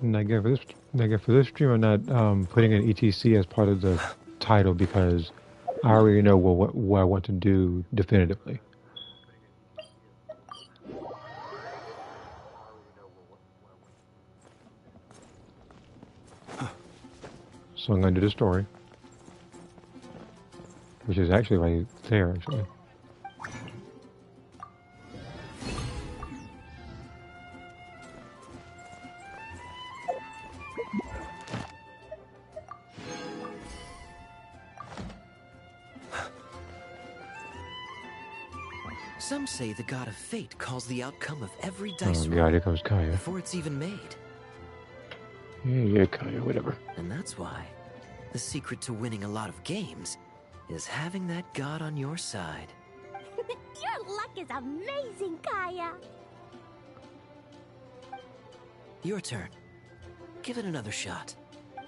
And again, for this stream, I'm not putting in ETC as part of the title because I already know what I want to do definitively. So I'm going to do the story, which is actually right there, actually. Some say the god of fate calls the outcome of every dice Oh roll god, here comes Kaya. before it's even made. Yeah, Kaya, whatever. And that's why the secret to winning a lot of games is having that god on your side. Your luck is amazing, Kaya. Your turn. Give it another shot.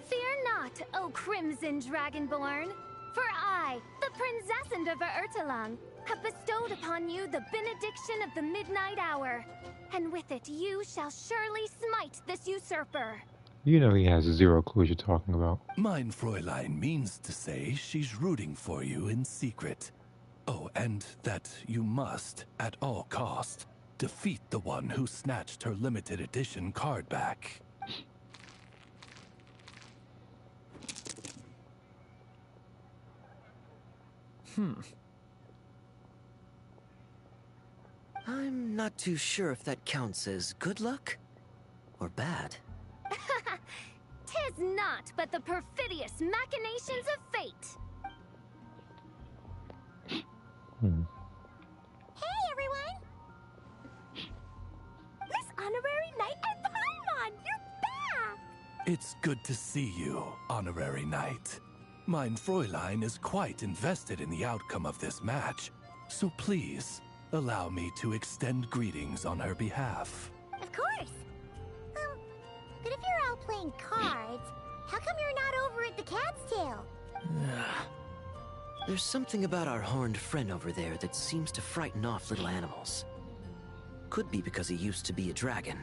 Fear not, O Crimson Dragonborn, for I, the Princess of Ertalang, have bestowed upon you the benediction of the midnight hour, and with it you shall surely smite this usurper. You know he has zero clue what you're talking about. Mein Fräulein means to say she's rooting for you in secret. Oh, and that you must, at all cost, defeat the one who snatched her limited edition card back. I'm not too sure if that counts as good luck or bad. Tis not but the perfidious machinations of fate. Hey, everyone! Miss Honorary Knight and Paimon, you're back! It's good to see you, Honorary Knight. Mein Fräulein is quite invested in the outcome of this match, so please, allow me to extend greetings on her behalf. Of course. But if you're out playing cards, how come you're not over at the Cat's Tail? There's something about our horned friend over there that seems to frighten off little animals. Could be because he used to be a dragon.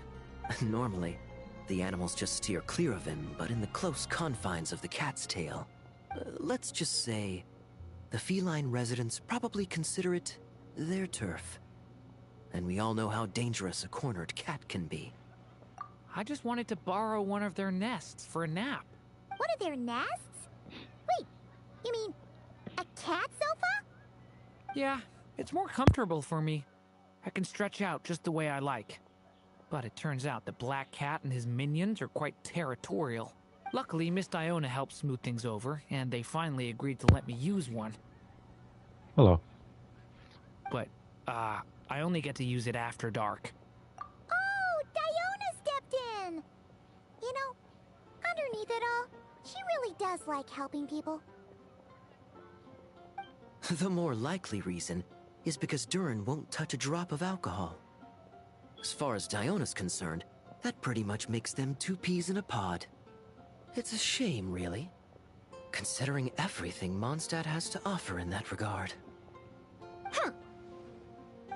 Normally, the animals just steer clear of him, but in the close confines of the Cat's Tail, let's just say, the feline residents probably consider it their turf. And we all know how dangerous a cornered cat can be. I just wanted to borrow one of their nests for a nap. One of their nests? Wait, you mean a cat sofa? Yeah, it's more comfortable for me. I can stretch out just the way I like. But it turns out the Black Cat and his minions are quite territorial. Luckily, Miss Diona helped smooth things over, and they finally agreed to let me use one. Hello. But, I only get to use it after dark. Oh, Diona stepped in! You know, underneath it all, she really does like helping people. The more likely reason is because Durin won't touch a drop of alcohol. As far as Diona's concerned, that pretty much makes them two peas in a pod. It's a shame, really, considering everything Mondstadt has to offer in that regard.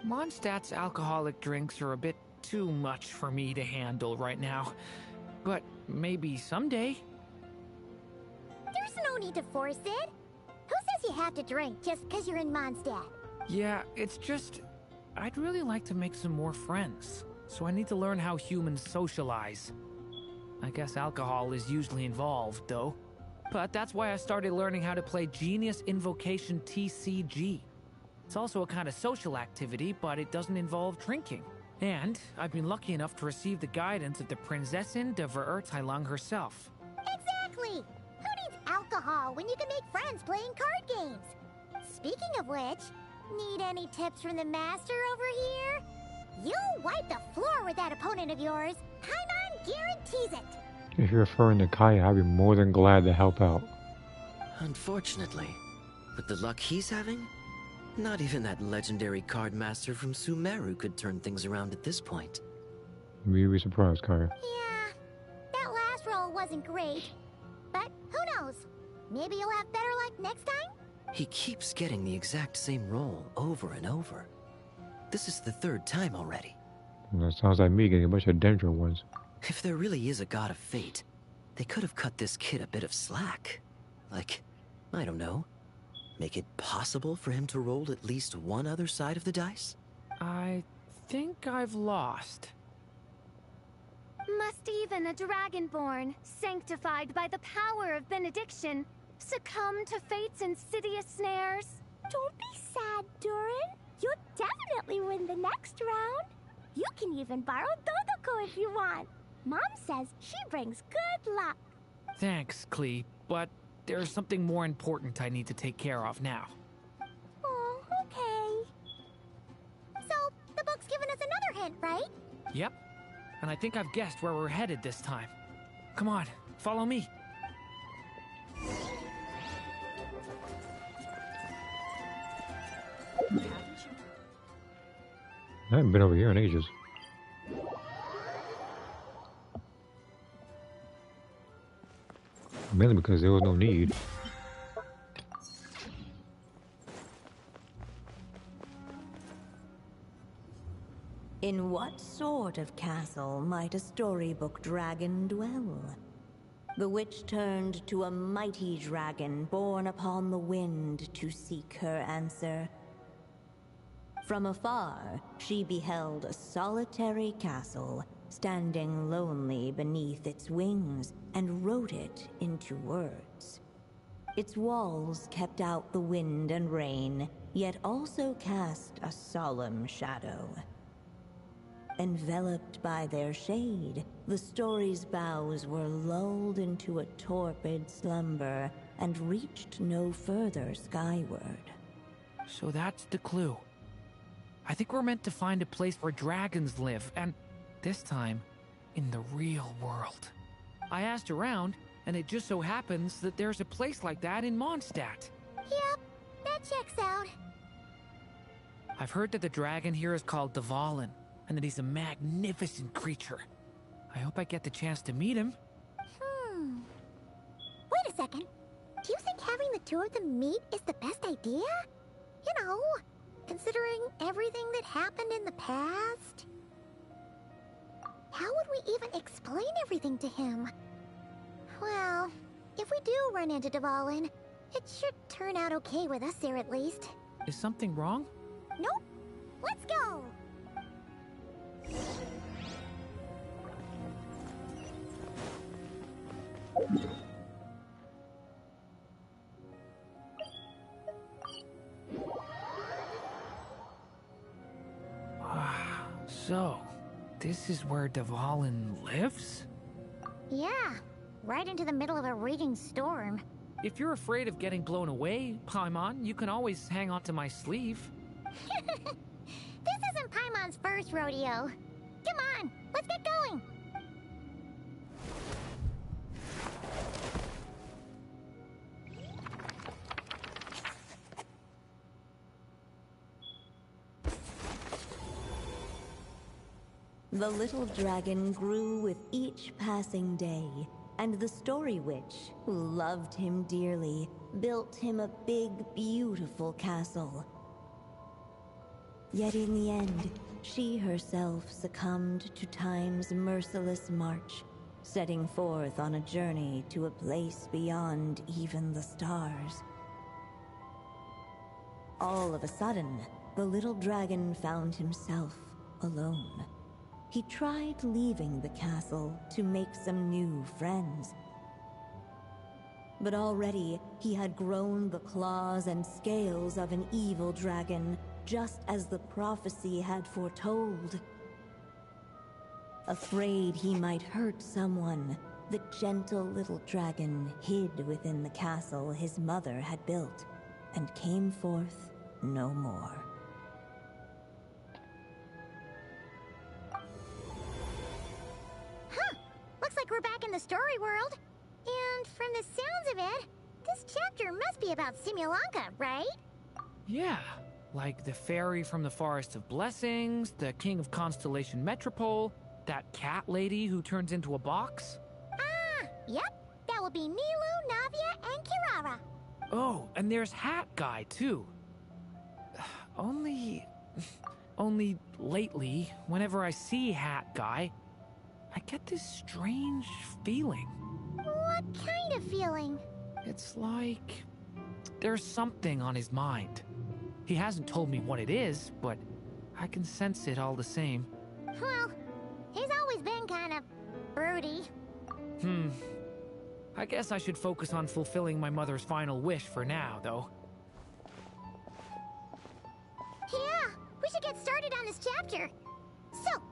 Mondstadt's alcoholic drinks are a bit too much for me to handle right now. But maybe someday. There's no need to force it. Who says you have to drink just because you're in Mondstadt? Yeah, it's just... I'd really like to make some more friends. So I need to learn how humans socialize. I guess alcohol is usually involved, though. But that's why I started learning how to play Genius Invocation TCG. It's also a kind of social activity, but it doesn't involve drinking. And I've been lucky enough to receive the guidance of the Prinzessin de Verurteilung herself. Exactly! Who needs alcohol when you can make friends playing card games? Speaking of which, need any tips from the master over here? You'll wipe the floor with that opponent of yours. Paimon guarantees it. If you're referring to Kaya, I'd be more than glad to help out. Unfortunately, with the luck he's having, not even that legendary card master from Sumeru could turn things around at this point. You'd be surprised, Kaya. Yeah, that last roll wasn't great. But who knows? Maybe you'll have better luck next time? He keeps getting the exact same roll over and over. This is the third time already. That sounds like me getting a bunch of Dendro ones. If there really is a god of fate, they could have cut this kid a bit of slack. Like, I don't know, make it possible for him to roll at least one other side of the dice? I think I've lost. Must even a dragonborn, sanctified by the power of benediction, succumb to fate's insidious snares? Don't be sad, Durin. You'll definitely win the next round. You can even borrow Dodoko if you want. Mom says she brings good luck. Thanks, Klee, but there's something more important I need to take care of now. Oh, okay. So, the book's given us another hint, right? Yep, and I think I've guessed where we're headed this time. Come on, follow me. I haven't been over here in ages. Mainly because there was no need. In what sort of castle might a storybook dragon dwell? The witch turned to a mighty dragon born upon the wind to seek her answer. From afar, she beheld a solitary castle, standing lonely beneath its wings, and wrote it into words. Its walls kept out the wind and rain, yet also cast a solemn shadow. Enveloped by their shade, the story's boughs were lulled into a torpid slumber and reached no further skyward. So that's the clue. I think we're meant to find a place where dragons live, and this time, in the real world. I asked around, and it just so happens that there's a place like that in Mondstadt. Yep, that checks out. I've heard that the dragon here is called Dvalin, and that he's a magnificent creature. I hope I get the chance to meet him. Wait a second. Do you think having the two of them meet is the best idea? You know, considering everything that happened in the past? How would we even explain everything to him? Well, if we do run into Dvalin, it should turn out okay with us there at least. Is something wrong? Nope. Let's go! So, this is where Dvalin lives? Yeah, right into the middle of a raging storm. If you're afraid of getting blown away, Paimon, you can always hang on to my sleeve. This isn't Paimon's first rodeo. Come on, let's get going! The little dragon grew with each passing day, and the story witch, who loved him dearly, built him a big, beautiful castle. Yet in the end, she herself succumbed to time's merciless march, setting forth on a journey to a place beyond even the stars. All of a sudden, the little dragon found himself alone. He tried leaving the castle to make some new friends. But already, he had grown the claws and scales of an evil dragon, just as the prophecy had foretold. Afraid he might hurt someone, the gentle little dragon hid within the castle his mother had built, and came forth no more. Looks like we're back in the story world. And from the sounds of it, this chapter must be about Simulanka, right? Yeah, like the fairy from the Forest of Blessings, the king of Constellation Metropole, that cat lady who turns into a box. Ah, yep. That would be Nilu, Navia, and Kirara. Oh, and there's Hat Guy, too. Only lately, whenever I see Hat Guy, I get this strange feeling. What kind of feeling? It's like there's something on his mind. He hasn't told me what it is, but I can sense it all the same. Well, he's always been kind of broody. I guess I should focus on fulfilling my mother's final wish for now, though. Yeah, we should get started on this chapter. So,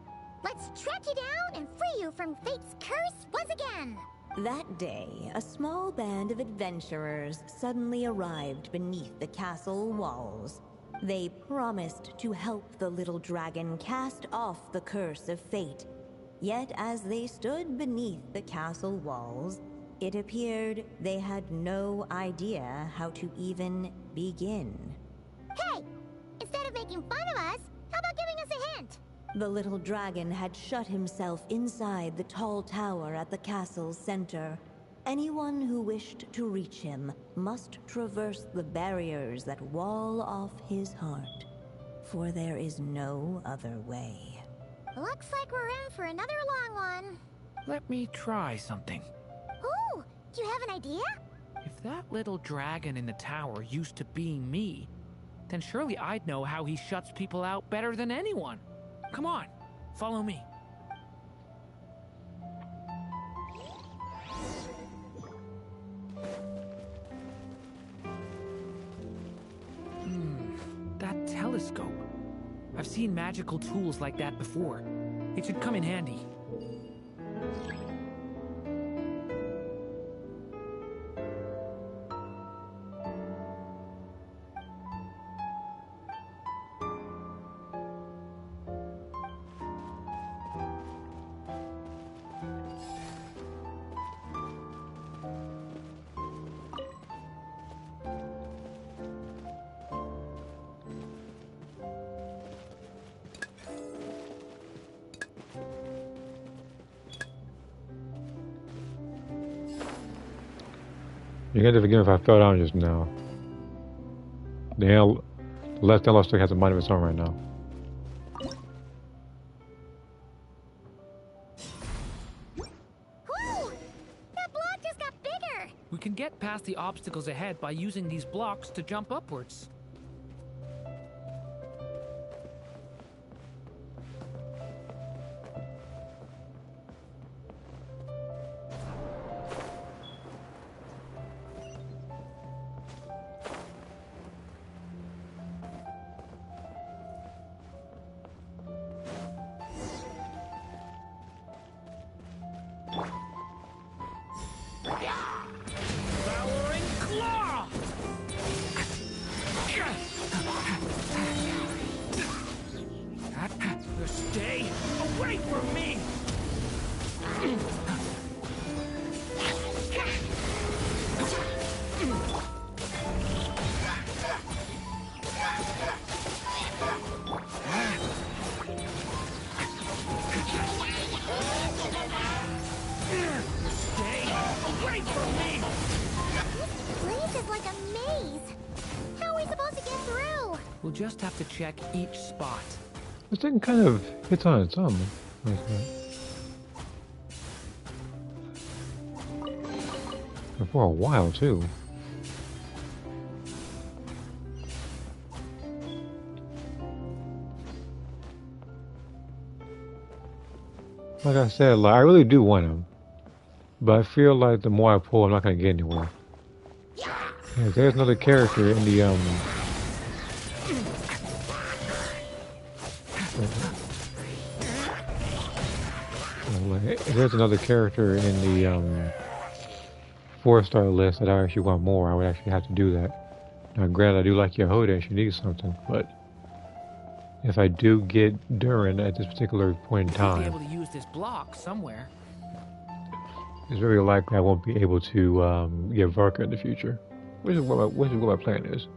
let's track you down and free you from fate's curse once again. That day, a small band of adventurers suddenly arrived beneath the castle walls. They promised to help the little dragon cast off the curse of fate. Yet as they stood beneath the castle walls, it appeared they had no idea how to even begin. Hey, instead of making fun of us, how about giving us a hint? The little dragon had shut himself inside the tall tower at the castle's center. Anyone who wished to reach him must traverse the barriers that wall off his heart, for there is no other way. Looks like we're in for another long one. Let me try something. Ooh, do you have an idea? If that little dragon in the tower used to be me, then surely I'd know how he shuts people out better than anyone. Come on, follow me. That telescope. I've seen magical tools like that before. It should come in handy. You got to forgive me if I fell down just now. The left analog stick has a mind of its own right now. Whoa! That block just got bigger! We can get past the obstacles ahead by using these blocks to jump upwards. Devouring claw! Stay away from me! Away from me! This place is like a maze. How are we supposed to get through? We'll just have to check each spot. This thing kind of hits on its own. Like that. And for a while, too. Like I said, like, I really do want him. But I feel like the more I pull, I'm not going to get anywhere. Yeah, there's another character in the, there's another character in the, 4-star list that I actually want more. I would actually have to do that. Now, granted, I do like Yehoda, she needs something, but if I do get Durin at this particular point in time, be able to use this block somewhere. It's very likely I won't be able to get Varka in the future, which is what my plan is.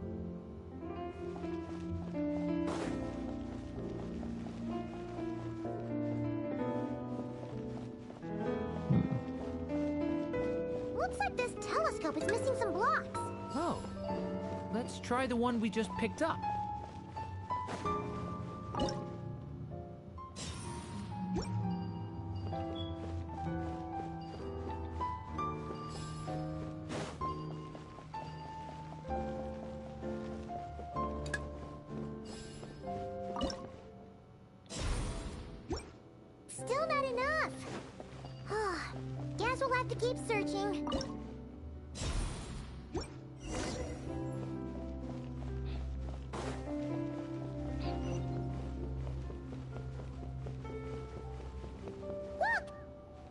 Looks like this telescope is missing some blocks. Oh, let's try the one we just picked up. have to keep searching. Look!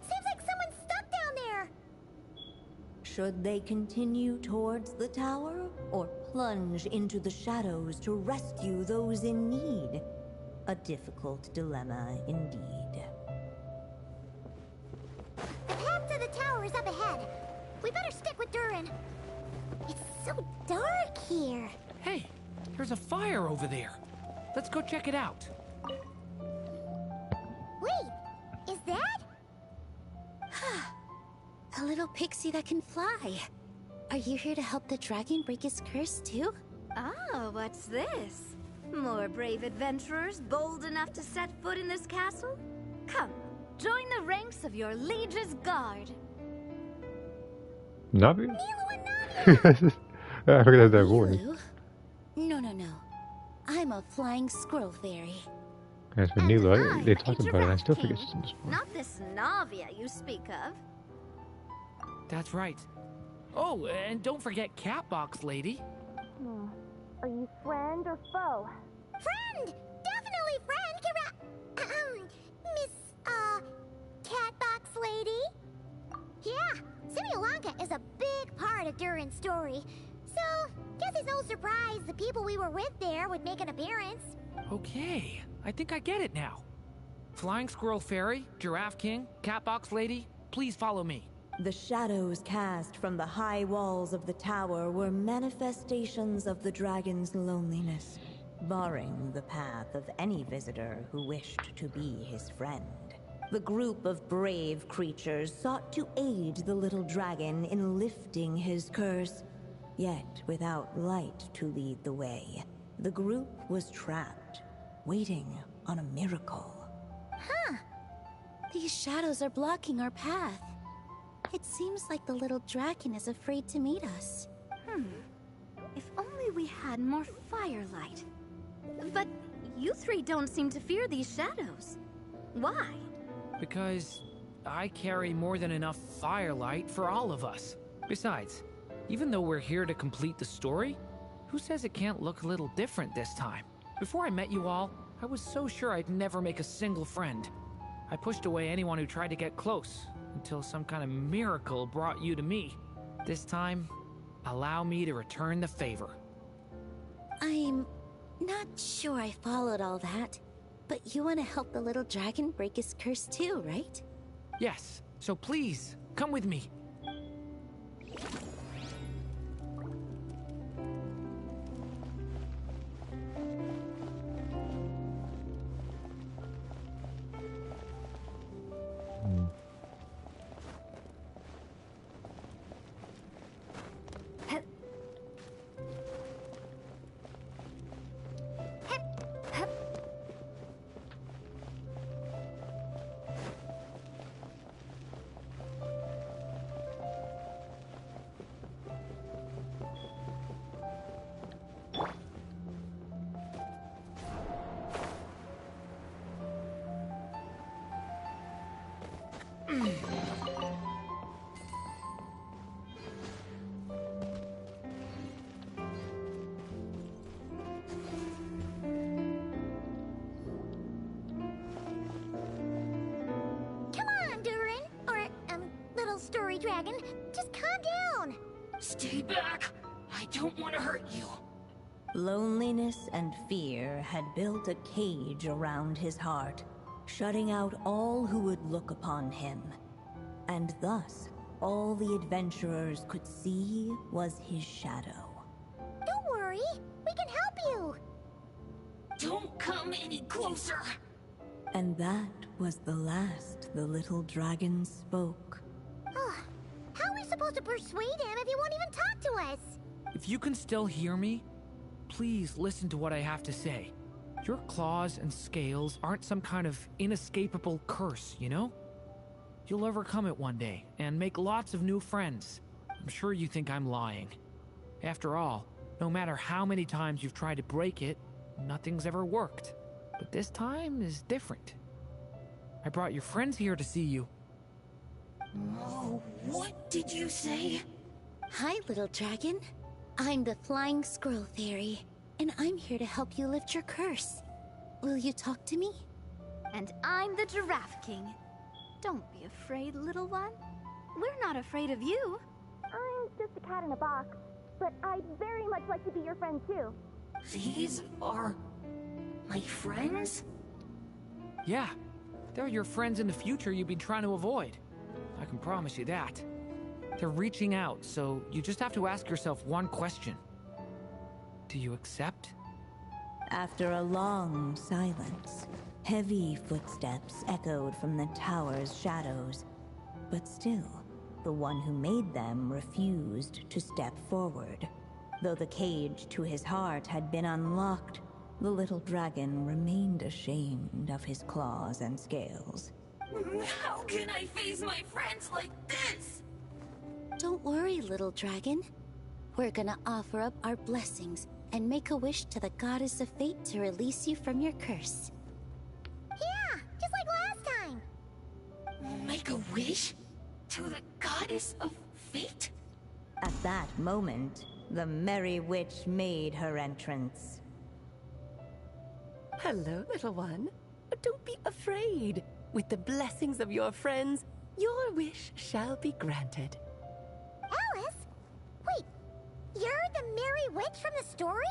Seems like someone's stuck down there. Should they continue towards the tower, or plunge into the shadows to rescue those in need? A difficult dilemma indeed. The path to the tower is up ahead. We better stick with Durin. It's so dark here. Hey, there's a fire over there. Let's go check it out. Wait, is that? A little pixie that can fly. Are you here to help the dragon break his curse too? Oh, what's this? More brave adventurers bold enough to set foot in this castle? Come, join the ranks of your liege's guard. Navi? Nilo and Navi! I recognize that voice. Lulu? No. I'm a flying squirrel fairy. As for And Nilo, I'm they a talked about it, and I still forget giraffe she's in this king. one. Not this Navia you speak of. That's right. Oh, and don't forget Catbox Lady. Are you friend or foe? Friend! Definitely friend, Miss, Catbox Lady? Yeah, Simulonka is a big part of Durin's story. So, guess it's no surprise the people we were with there would make an appearance. Okay, I think I get it now. Flying Squirrel Fairy, Giraffe King, Catbox Lady, please follow me. The shadows cast from the high walls of the tower were manifestations of the dragon's loneliness, barring the path of any visitor who wished to be his friend. The group of brave creatures sought to aid the little dragon in lifting his curse, yet without light to lead the way. The group was trapped, waiting on a miracle. These shadows are blocking our path. It seems like the little dragon is afraid to meet us. If only we had more firelight. But you three don't seem to fear these shadows. Why? Because I carry more than enough firelight for all of us. Besides, even though we're here to complete the story, who says it can't look a little different this time? Before I met you all, I was so sure I'd never make a single friend. I pushed away anyone who tried to get close, until some kind of miracle brought you to me. This time, allow me to return the favor. I'm not sure I followed all that, but you want to help the little dragon break his curse too, right? Yes, so please, come with me. Come on, Durin! Or, little story dragon. Just calm down. Stay back! I don't want to hurt you. Loneliness and fear had built a cage around his heart, shutting out all who would look upon him. And thus, all the adventurers could see was his shadow. Don't worry. We can help you. Don't come any closer! And that was the last the little dragon spoke. How are we supposed to persuade him if he won't even talk to us? If you can still hear me, please listen to what I have to say. Your claws and scales aren't some kind of inescapable curse, you know? You'll overcome it one day and make lots of new friends. I'm sure you think I'm lying. After all, no matter how many times you've tried to break it, nothing's ever worked. But this time is different. I brought your friends here to see you. Oh, what did you say? Hi, little dragon. I'm the Flying Squirrel Fairy, and I'm here to help you lift your curse. Will you talk to me? And I'm the Giraffe King. Don't be afraid, little one. We're not afraid of you. I'm just a cat in a box, but I'd very much like to be your friend too. These are my friends? Yeah, they're your friends in the future you've been trying to avoid. I can promise you that. They're reaching out, so you just have to ask yourself one question. Do you accept? After a long silence, heavy footsteps echoed from the tower's shadows. But still, the one who made them refused to step forward. Though the cage to his heart had been unlocked, the little dragon remained ashamed of his claws and scales. How can I face my friends like this? Don't worry, little dragon. We're gonna offer up our blessings and make a wish to the goddess of fate to release you from your curse. Yeah, just like last time. Make a wish? To the goddess of fate? At that moment, the Merry Witch made her entrance. Hello, little one. Don't be afraid. With the blessings of your friends, your wish shall be granted. Alice? Wait, you're the Merry Witch from the story?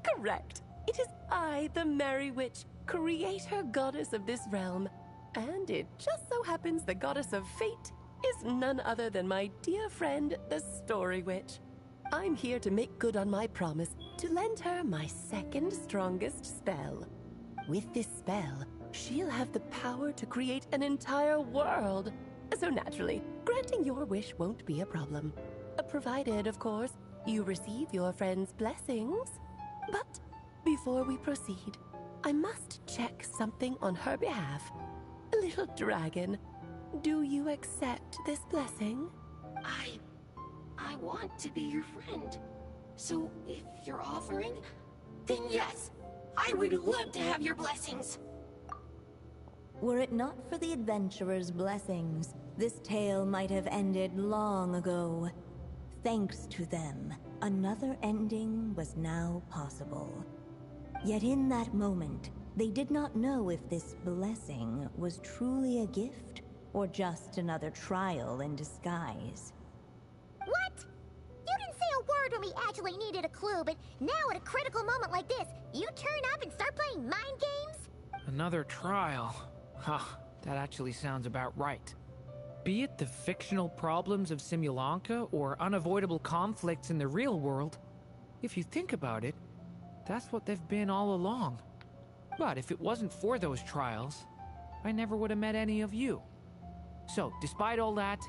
Correct. It is I, the Merry Witch, creator goddess of this realm. And it just so happens the goddess of fate is none other than my dear friend, the Story Witch. I'm here to make good on my promise to lend her my second strongest spell. With this spell, she'll have the power to create an entire world. So naturally, granting your wish won't be a problem. Provided, of course, you receive your friend's blessings. But before we proceed, I must check something on her behalf. Little dragon, do you accept this blessing? I want to be your friend. So if you're offering, then yes, I would love to have your blessings. Were it not for the adventurer's blessings, this tale might have ended long ago. Thanks to them, another ending was now possible. Yet in that moment, they did not know if this blessing was truly a gift or just another trial in disguise. What? You didn't say a word when we actually needed a clue, but now at a critical moment like this, you turn up and start playing mind games? Another trial. Huh, that actually sounds about right. Be it the fictional problems of Simulanka or unavoidable conflicts in the real world, if you think about it, that's what they've been all along. But if it wasn't for those trials, I never would have met any of you. So, despite all that,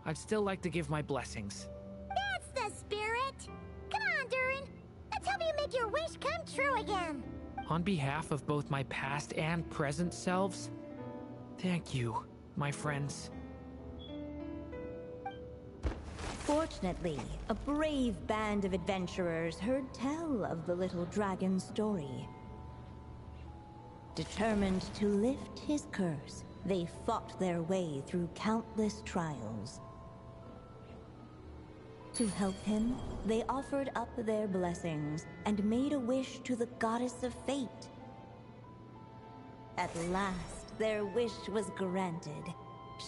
I'd still like to give my blessings. That's the spirit! Come on, Durin! Let's help you make your wish come true again! On behalf of both my past and present selves, thank you, my friends. Fortunately, a brave band of adventurers heard tell of the little dragon's story. Determined to lift his curse, they fought their way through countless trials. To help him, they offered up their blessings and made a wish to the goddess of fate. At last, their wish was granted.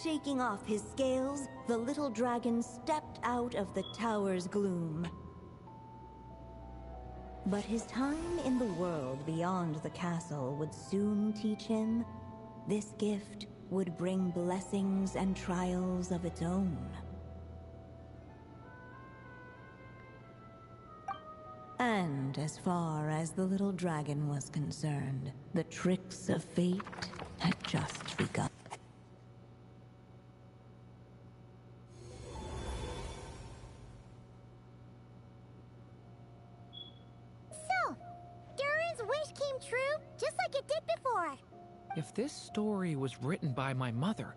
Shaking off his scales, the little dragon stepped out of the tower's gloom. But his time in the world beyond the castle would soon teach him this gift would bring blessings and trials of its own. And as far as the little dragon was concerned, the tricks of fate had just begun. So, Durin's wish came true, just like it did before. If this story was written by my mother,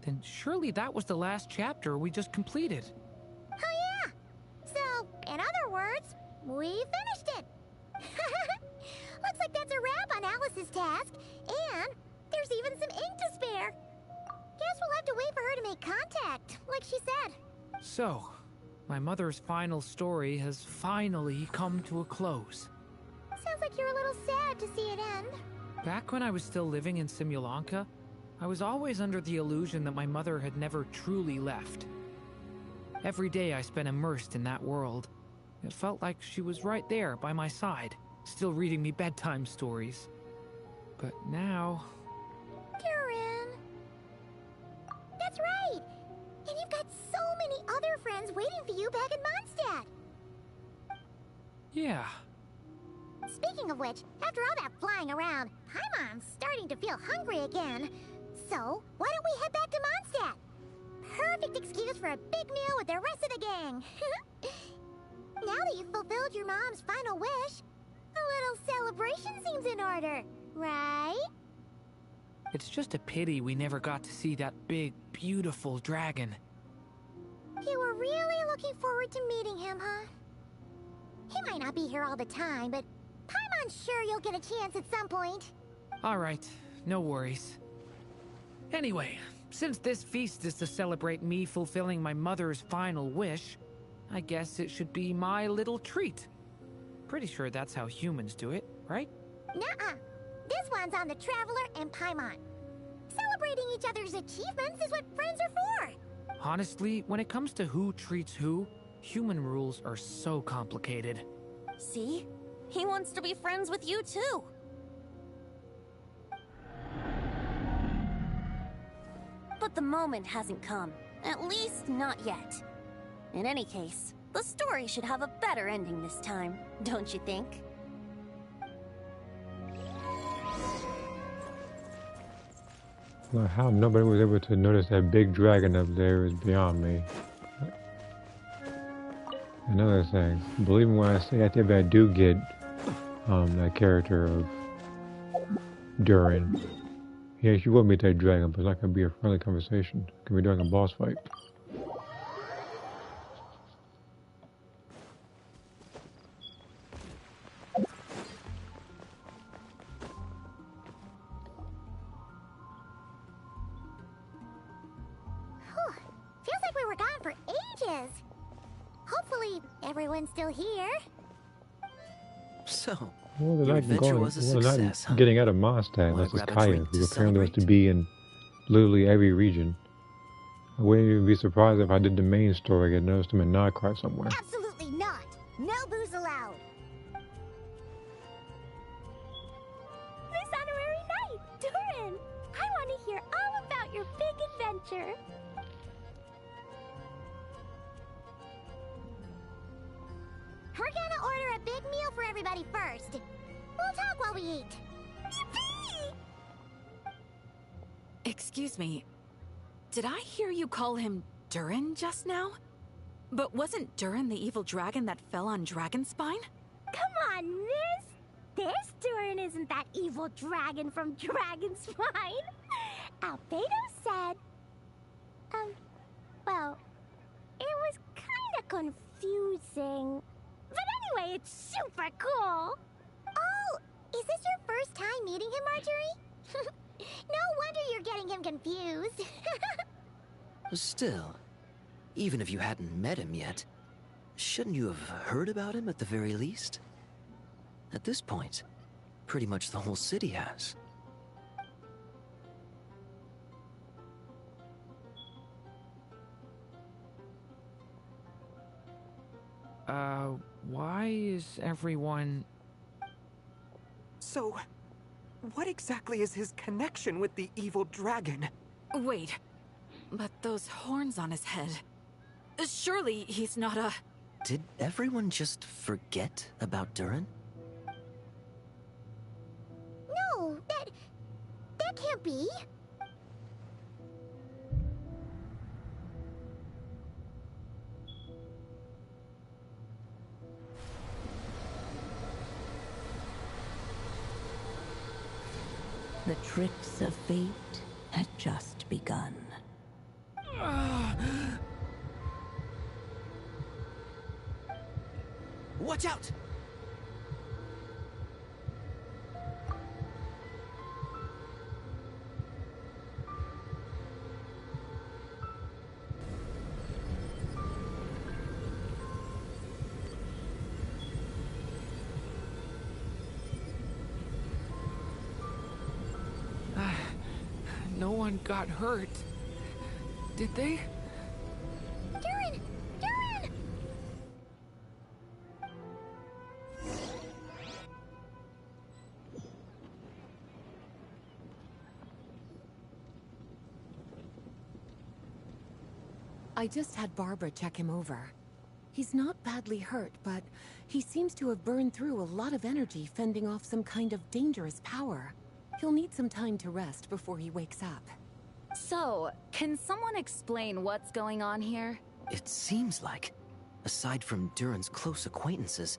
then surely that was the last chapter we just completed. Oh yeah! So, in other words, we finished it! Looks like that's a wrap on Alice's task, and there's even some ink to spare. Guess we'll have to wait for her to make contact, like she said. So, my mother's final story has finally come to a close. Sounds like you're a little sad to see it end. Back when I was still living in Simulanka, I was always under the illusion that my mother had never truly left. Every day I spent immersed in that world. It felt like she was right there by my side, still reading me bedtime stories. But now... Durin! That's right! And you've got so many other friends waiting for you back in Mondstadt! Yeah. Speaking of which, after all that flying around, Paimon's starting to feel hungry again. So, why don't we head back to Mondstadt? Perfect excuse for a big meal with the rest of the gang. Now that you've fulfilled your mom's final wish, a little celebration seems in order, right? It's just a pity we never got to see that big, beautiful dragon. You were really looking forward to meeting him, huh? He might not be here all the time, but Paimon's sure you'll get a chance at some point. Alright, no worries. Anyway, since this feast is to celebrate me fulfilling my mother's final wish, I guess it should be my little treat. Pretty sure that's how humans do it, right? Nuh-uh. This one's on the Traveler and Paimon. Celebrating each other's achievements is what friends are for. Honestly, when it comes to who treats who, human rules are so complicated. See? He wants to be friends with you too. But the moment hasn't come. At least not yet. In any case, the story should have a better ending this time, don't you think? Well, how nobody was able to notice that big dragon up there is beyond me. Another thing, believe me when I say I think I do get that character of Durin. Yeah, she will meet that dragon, but it's not going to be a friendly conversation. It can be during a boss fight. Feels like we were gone for ages. Hopefully, everyone's still here. So, Well, they're your not adventure was a they're success, huh? not getting out of Mondstadt Wanna unless it's grab a Kaya, drink who to apparently wants to celebrate? be in literally every region. I wouldn't even be surprised if I did the main story and noticed him in Nodcry somewhere. Absolutely not. No booze allowed. This honorary knight, Durin! I want to hear all about your big adventure. We're gonna order a big meal for everybody first. We'll talk while we eat. Yippee! Excuse me. Did I hear you call him Durin just now? But wasn't Durin the evil dragon that fell on Dragonspine? Come on, miss! This Durin isn't that evil dragon from Dragonspine. Albedo said... well, it was kinda confusing. But anyway, it's super cool. Oh, is this your first time meeting him, Marjorie? No wonder you're getting him confused. Still, even if you hadn't met him yet, shouldn't you have heard about him at the very least? At this point, pretty much the whole city has. Why is everyone... So, what exactly is his connection with the evil dragon? Wait, but those horns on his head... Surely he's not a... Did everyone just forget about Durin? No, that can't be. The tricks of fate had just begun. Watch out! one got hurt. Did they? Durin! Durin! I just had Barbara check him over. He's not badly hurt, but he seems to have burned through a lot of energy fending off some kind of dangerous power. He'll need some time to rest before he wakes up. So, can someone explain what's going on here? It seems like, aside from Durin's close acquaintances,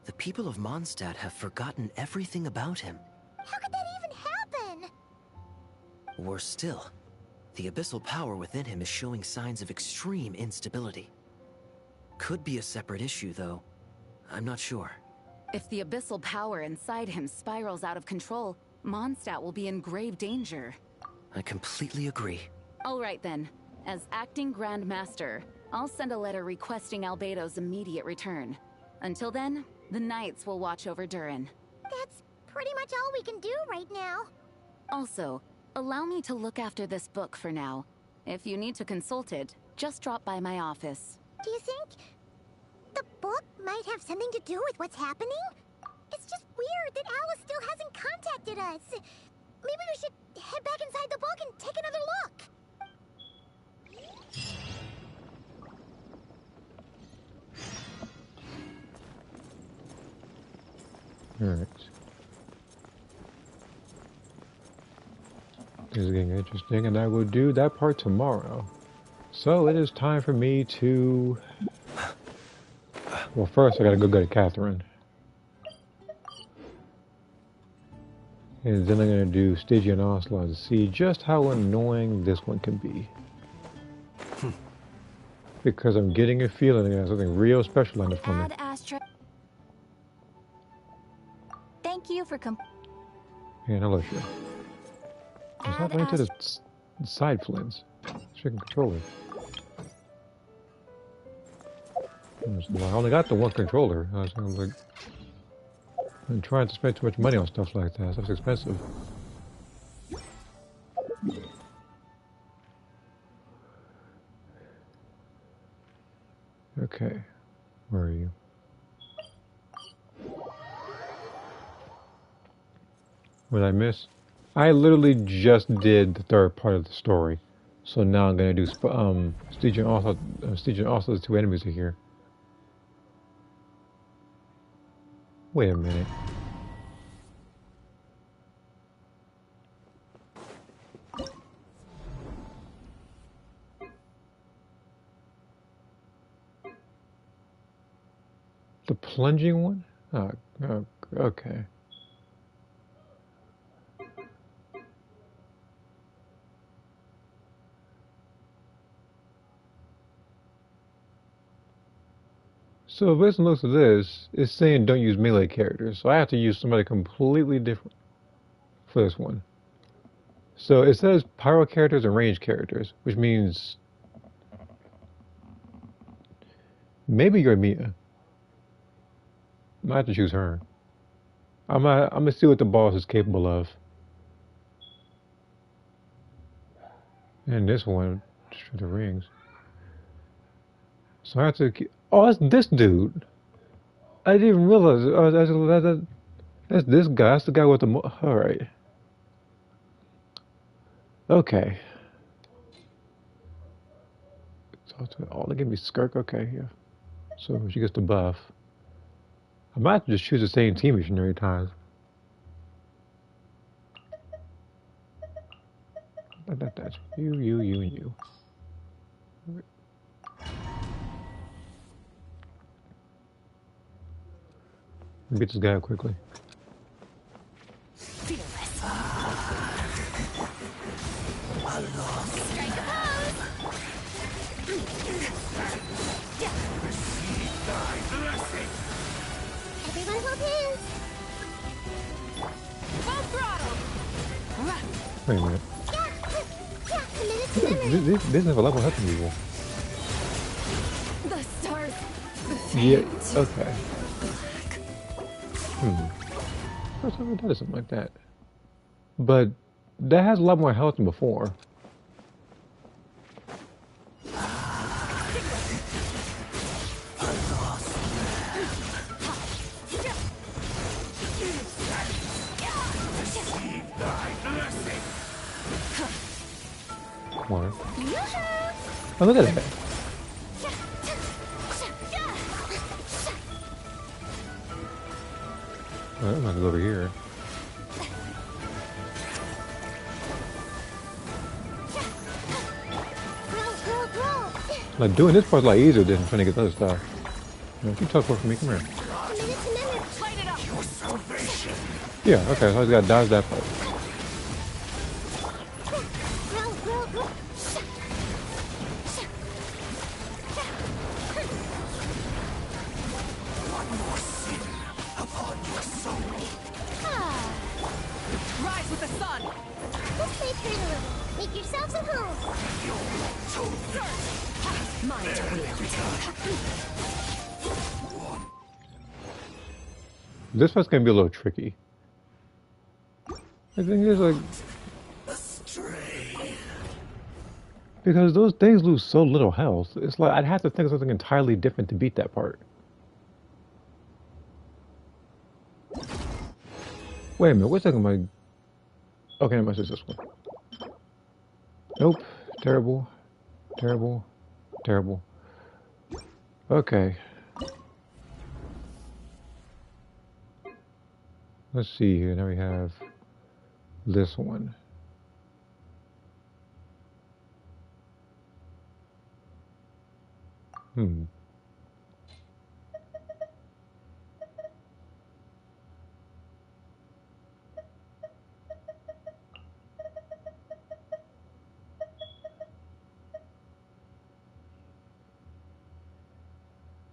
the people of Mondstadt have forgotten everything about him. How could that even happen? Worse still, the abyssal power within him is showing signs of extreme instability. Could be a separate issue, though. I'm not sure. If the abyssal power inside him spirals out of control, Mondstadt will be in grave danger. I completely agree. All right then. As acting Grand Master, I'll send a letter requesting Albedo's immediate return. Until then, the Knights will watch over Durin. That's pretty much all we can do right now. Also, allow me to look after this book for now. If you need to consult it, just drop by my office. Do you think the book might have something to do with what's happening? It's just weird that Alice still hasn't contacted us. Maybe we should head back inside the book and take another look. Alright. This is getting interesting, and I will do that part tomorrow. So it is time for me to... Well, first I gotta go to Catherine. And then I'm gonna do Stygian Onslaught to see just how annoying this one can be. Because I'm getting a feeling there's something real special in it for me. Thank you for And hello, Shia. What's happening to the side flins? Freaking controller. I only got the one controller. I was like, I'm trying to spend too much money on stuff like that. Stuff's expensive. Okay, where are you? What did I miss? I literally just did the third part of the story, so now I'm gonna do Stygian also. Stygian also, the two enemies are here. Wait a minute. The plunging one? Oh, okay. So based on the looks of this, it's saying don't use melee characters. So I have to use somebody completely different for this one. So it says pyro characters and range characters, which means maybe you're Mia. I might have to choose her. I'm gonna see what the boss is capable of. And this one, just for the rings. So I have to. Oh, that's this dude. I didn't even realize. Oh, that's this guy. That's the guy with the. All right. Okay. Oh, they give me Skirk. Okay, yeah. So she gets the buff. I might have to just choose the same team each and every time. That's you, and you. Beat this guy up quickly. Everyone hold hands. Full throttle! Wait a minute. This doesn't have a level helping people. The stars. Yeah, okay. First time I did something like that. But that has a lot more health than before. corner. Oh, look at that. Oh, I'm gonna go over here. Like, doing this part's a lot easier than trying to get the other stuff. You know, keep talking for me, come here. Your salvation. Yeah, okay, so I just gotta dodge that part. One more sin upon your soul. Rise with the sun! Let's play turn a little. Make yourselves at home. This one's gonna be a little tricky. I think it's like... Because those things lose so little health, it's like I'd have to think of something entirely different to beat that part. Wait a minute, which second am I... Okay, I must use this one. Nope. Terrible. Terrible. Terrible. Okay. Let's see here. Now we have this one.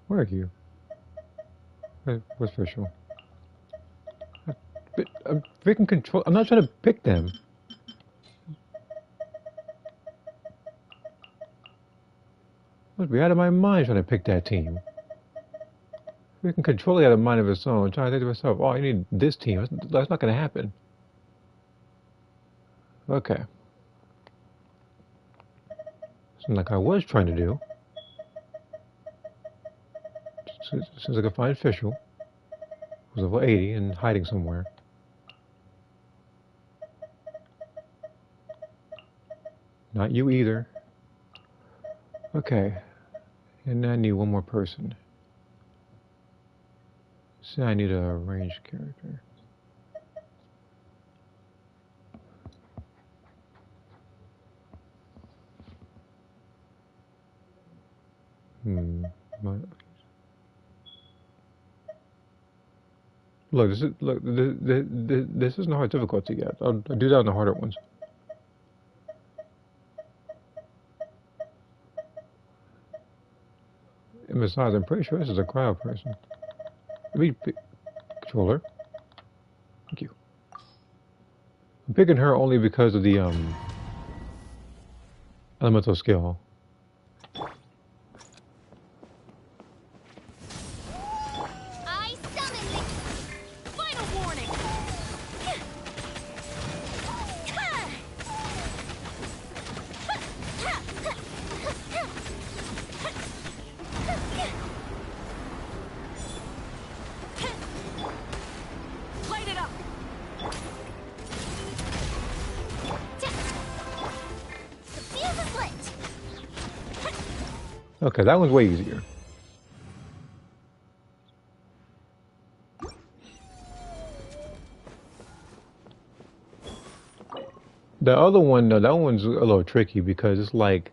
Where are you? Where's Fischl? I'm freaking control. I'm not trying to pick them. Must be out of my mind trying to pick that team. Freaking controlling out of mind of its own. Trying to think to myself, oh, I need this team. That's not going to happen. Okay. Something like I was trying to do. As soon as I could find Fischl, who's level 80 and hiding somewhere. Not you either. Okay. And I need one more person. So I need a ranged character. Look, this isn't hard difficulty yet. I'll do that on the harder ones. And besides, I'm pretty sure this is a cryo person. Controller. Thank you. I'm picking her only because of the elemental skill. Okay, that one's way easier. The other one, no, that one's a little tricky because it's like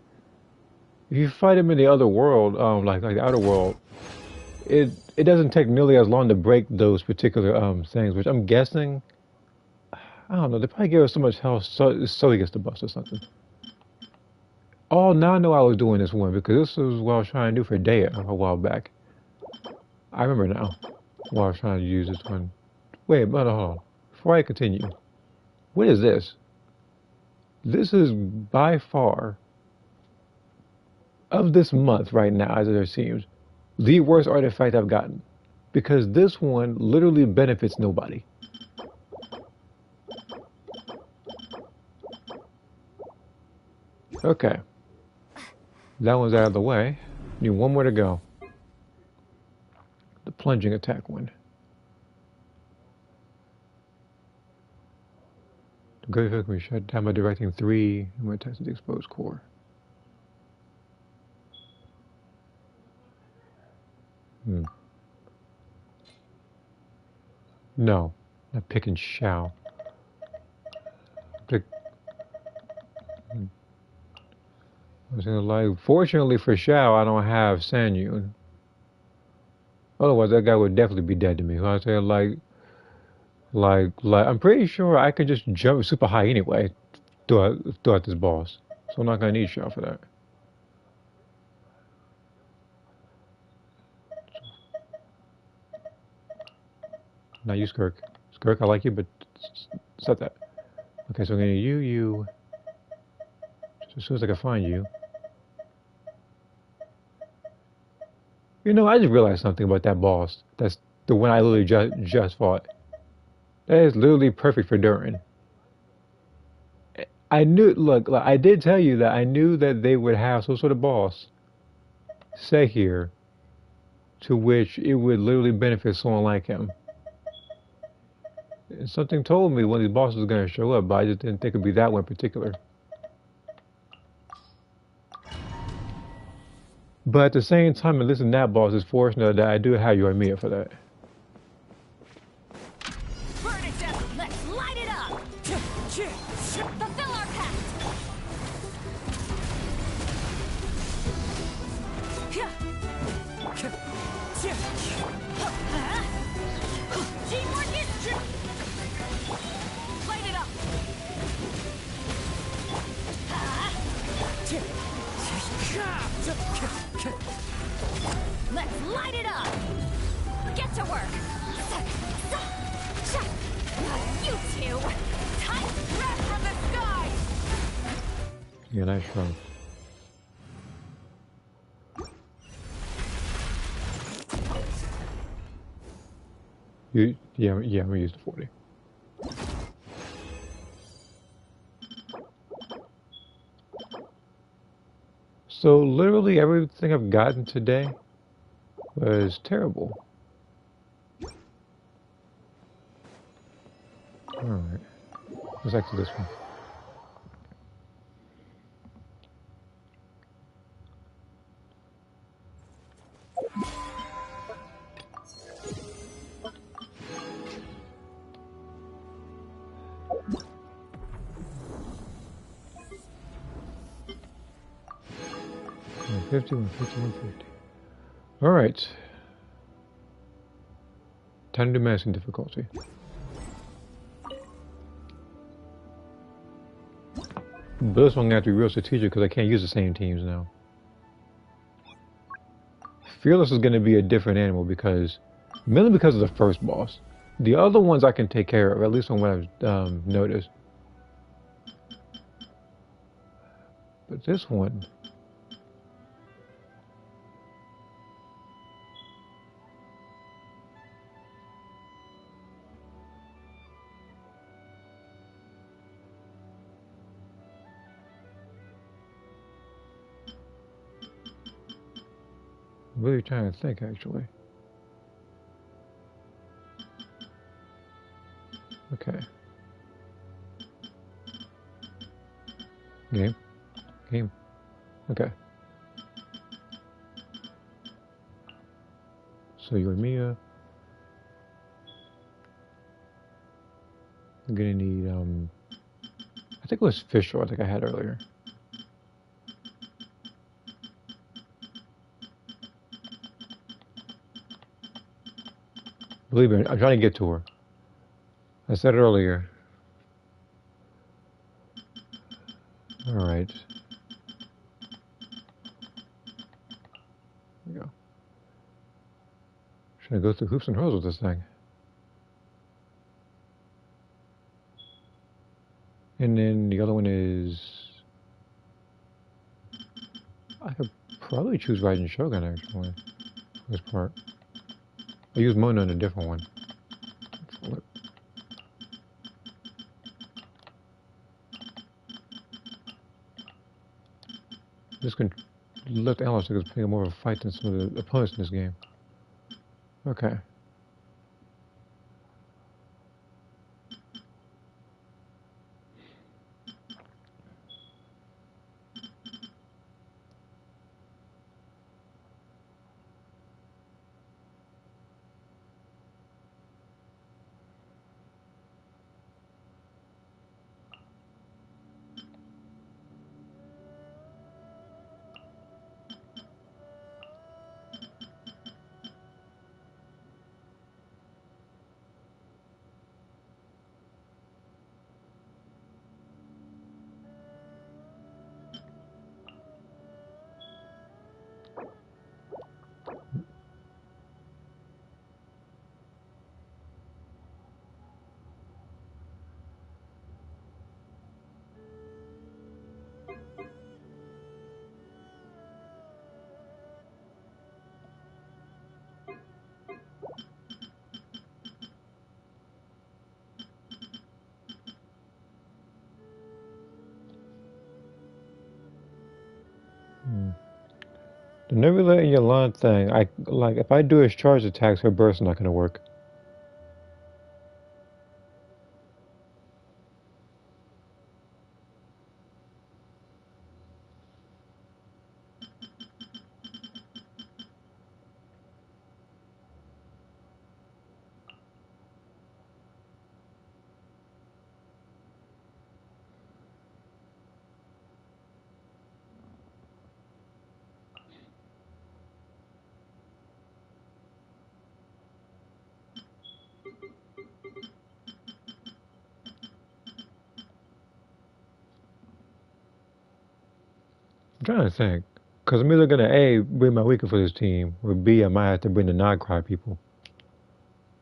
if you fight him in the other world, like the outer world, it doesn't take nearly as long to break those particular things, which I'm guessing. I don't know. They probably gave us so much health so he gets the bust or something. Oh, now I know I was doing this one because this was what I was trying to do for Dea a while back. I remember now why I was trying to use this one. Wait, but hold on. Before I continue, what is this? This is by far, of this month right now, as it seems, the worst artifact I've gotten. Because this one literally benefits nobody. Okay. That one's out of the way. Need one more to go. The plunging attack one. Good hook me shut down by directing 3 and my attacks to the exposed core. No, not pick and shall. Pick. I was gonna like. Fortunately for Shao, I don't have Sanyun. Otherwise, that guy would definitely be dead to me. I was saying like. I'm pretty sure I could just jump super high anyway throughout this boss. So I'm not gonna need Shao for that. Now you Skirk. Skirk, I like you, but set that. Okay, so I'm gonna you. Just as soon as I can find you. You know, I just realized something about that boss. That's the one I literally just fought. That is literally perfect for Durin. I knew, look, I did tell you that I knew that they would have some sort of boss set here to which it would literally benefit someone like him. And something told me one of these bosses was going to show up, but I just didn't think it would be that one in particular. But at the same time, at least in that boss, it's fortunate that I do have Yoimiya for that. Burn it down! Let's light it up! Fulfill our pact! Teamwork is true! Light it up! Let's light it up! Get to work! You two! Time to grab from the sky! Yeah, nice run. Yeah, I'm gonna use the 40. So literally everything I've gotten today was terrible. Alright. Let's exit this one. $150, $150. Alright. Time to do massing difficulty. But this one has to be real strategic because I can't use the same teams now. Fearless is going to be a different animal because, mainly because of the first boss. The other ones I can take care of, at least on what I've noticed. But this one... I'm really trying to think, actually. Okay. Game. Okay. So Yoimiya. I'm gonna need, I think it was Fischl, I think I had earlier. Believe me, I'm trying to get to her. I said it earlier. Alright. There we go. Should I go through hoops and hurdles with this thing? And then the other one is... I could probably choose Raiden Shogun, actually. For this part. I use Mona on a different one. This can let the analyst is playing more of a fight than some of the opponents in this game. Okay. The nebula in your lawn thing, if I do his charge attacks, her burst's not gonna work. I'm trying to think. Because I'm either going to A, bring my weaker for this team, or B, I might have to bring the non-cry people.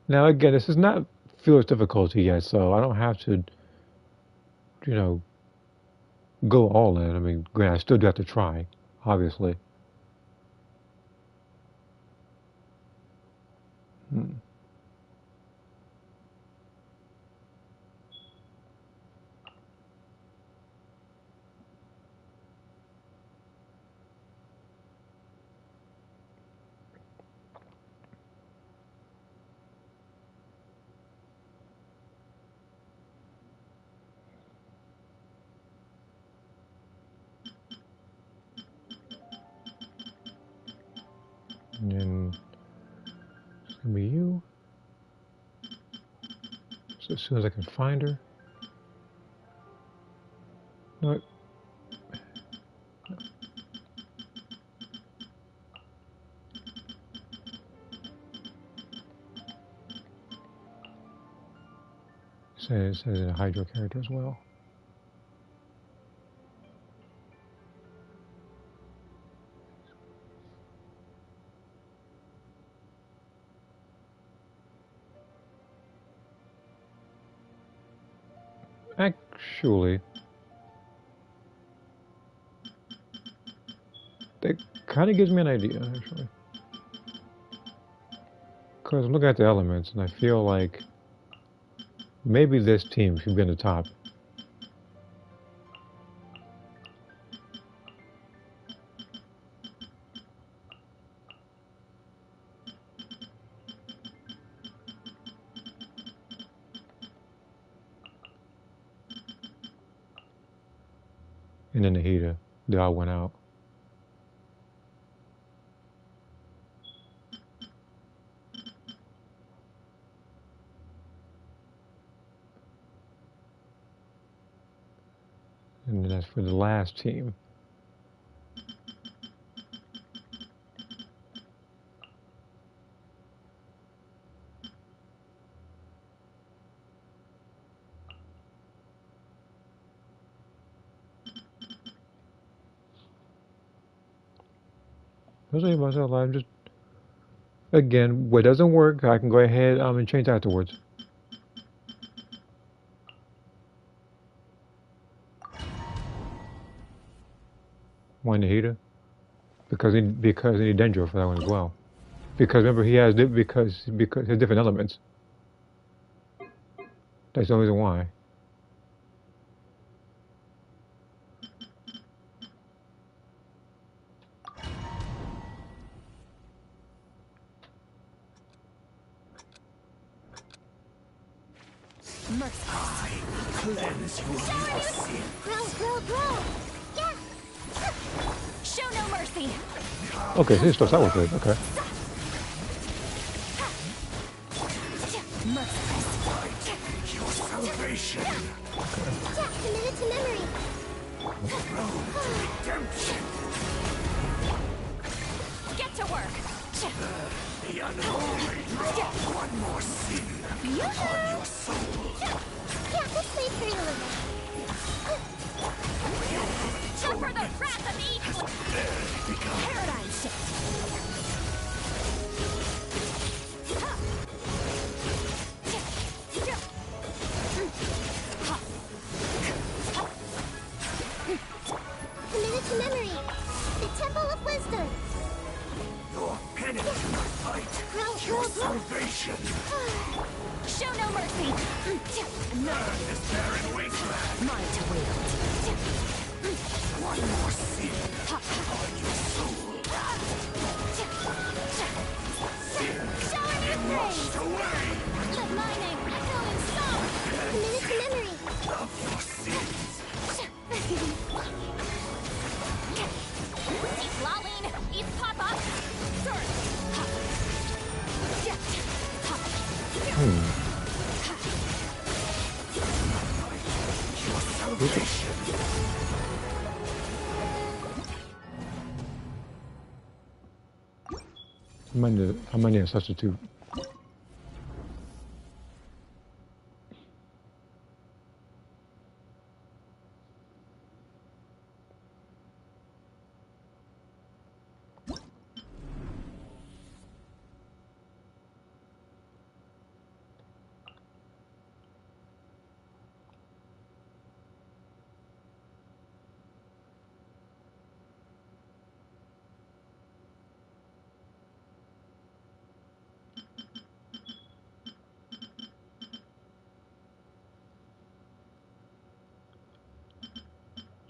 Now, again, this is not Fearless difficulty yet, so I don't have to, you know, go all in. I mean, granted, I still do have to try, obviously. And then it's going to be you. So as soon as I can find her. No. It says a Hydro character as well. Actually, that kind of gives me an idea, actually. Because I'm looking at the elements, and I feel like maybe this team should be on the top. And then the heater, they all went out. And then that's for the last team. I was thinking myself, I'm just, again, what doesn't work, I can go ahead and change afterwards. One heater, because he need Dendro for that one as well. Because remember, he has because his different elements. That's the only reason why. I cleanse you of your sin. Grow! Yeah! Show no mercy! Okay, so he starts out with it. Okay. Your salvation. Yeah, committed to memory. Road to redemption. Get to work! The unholy drop one more sin upon your soul. Yeah, let's play for you a little. Suffer the wrath of evil! Paradigm shift! Committed to memory. The Temple of Wisdom. Your penitent fight. Your salvation. Show no mercy! Burn this barren wasteland. Mine to wield. One more sin upon your soul. I might need a substitute.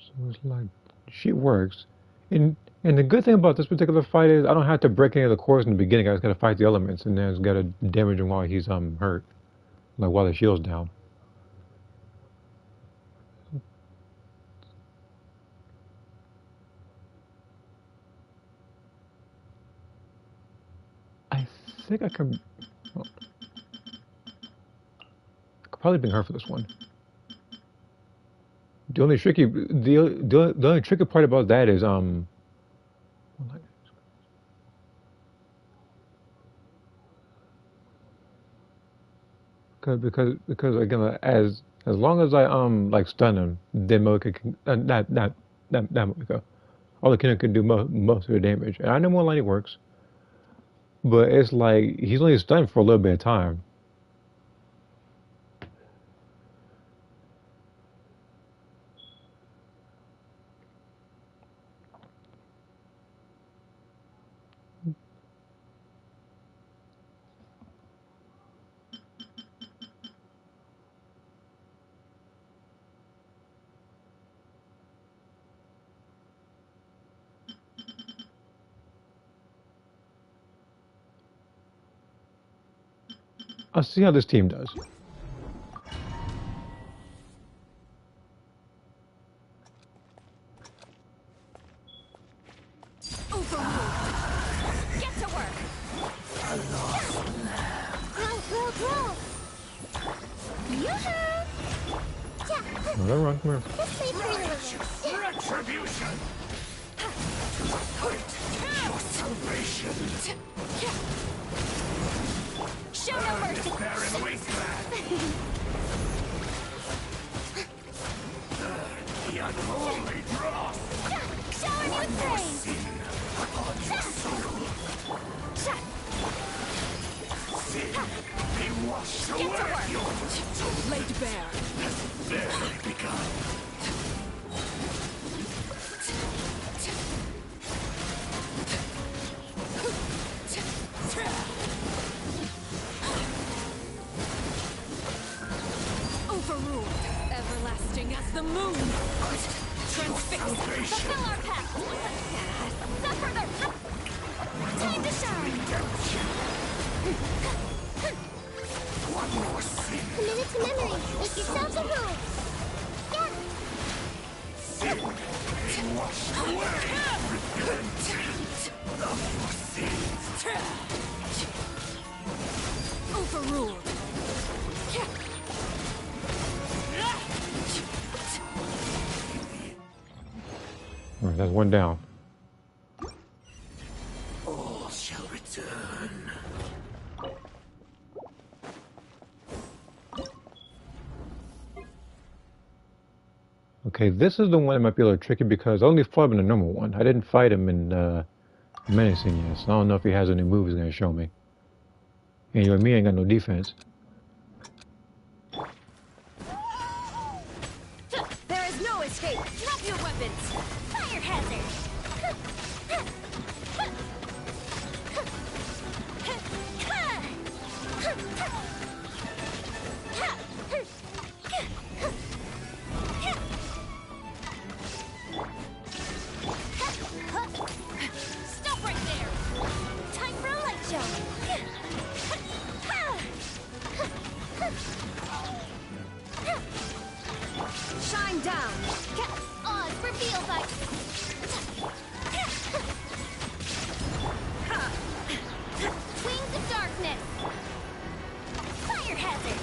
So it's like she works. And the good thing about this particular fight is I don't have to break any of the cores in the beginning. I just gotta fight the elements and then I just gotta damage him while he's hurt. Like while the shield's down. I think I could probably bring her for this one. The only tricky part about that is because again as long as I like stun him, then Mocha can not Mocha. All the can do most of the damage, and I know more lightning works, but it's like he's only stunned for a little bit of time. I'll see how this team does. Get to work! Grow! No, don't run, come here. Retribution! Your salvation! Show no mercy! Barren wasteland! The unholy dross! Shower you with praise! Sin upon your soul! Sin be washed away! Get to work! Your laid bare has barely begun. Overruled, everlasting as the moon. Transfixed, fulfill our pact. Step further. Time to shine. One more sin. Commit it to memory. Make yourselves a rule. Yeah. Sin be washed away. Repent of your sins. Overruled. All right, that's one down. All shall return. Okay, this is the one that might be a little tricky because I only fought him in the normal one. I didn't fight him in Menacing yet, so I don't know if he has any moves he's gonna show me. And you and me ain't got no defense. There is no escape. Drop your weapons. Fire hazard. Stop right there. Time for a light show. Shine down. Oz, reveal by Wings of darkness. Fire hazard.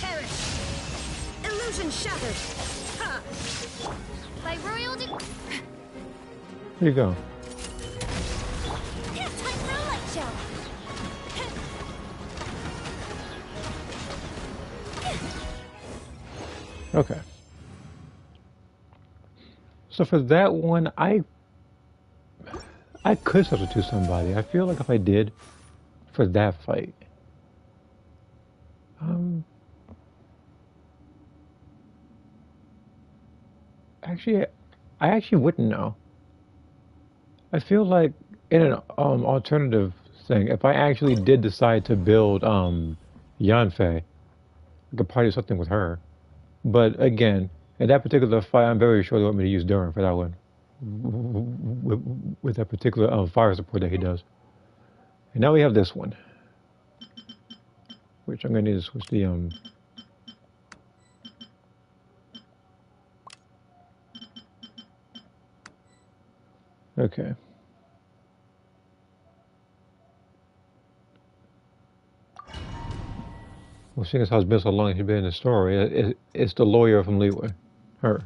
Perish! Illusion shattered! Ha! By royal Here you go. Time for a light show! Okay. So for that one, I could substitute somebody. I feel like if I did for that fight, actually, I actually wouldn't know. I feel like in an alternative thing, if I actually did decide to build Yanfei, I could probably do something with her. But again, in that particular fight, I'm very sure they want me to use Durin for that one. With that particular fire support that he does. And now we have this one. Which I'm going to need to switch the... Okay. Well, seeing as how it's been so long she's been in the story, it's the lawyer from Leeway. Her.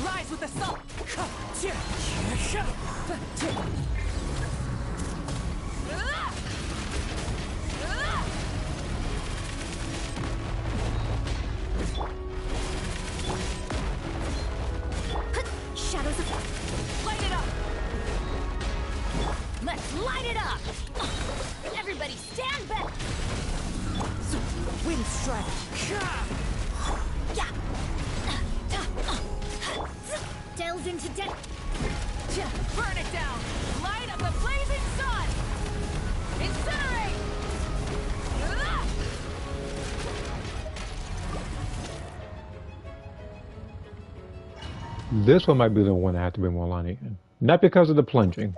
Rise with assault! Shadows of... Light it up! Let's light it up! Everybody stand back! Wind strike! Delves into death. Burn it down! Light of the blazing sun! Incinerate! This one might be the one I have to be more Lonnie in. Not because of the plunging.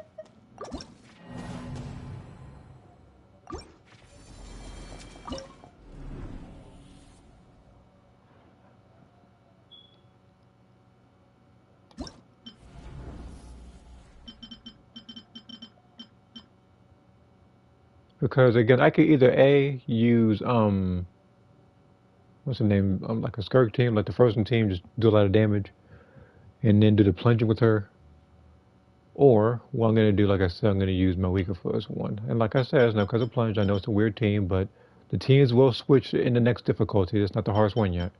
Because again, I could either A, use what's the name? Like a Skirk team, like the Frozen team, just do a lot of damage, and then do the plunging with her. Or what I'm gonna do, like I said, I'm gonna use my weaker first one. And like I said, it's not because of plunge. I know it's a weird team, but the teams will switch in the next difficulty. It's not the hardest one yet.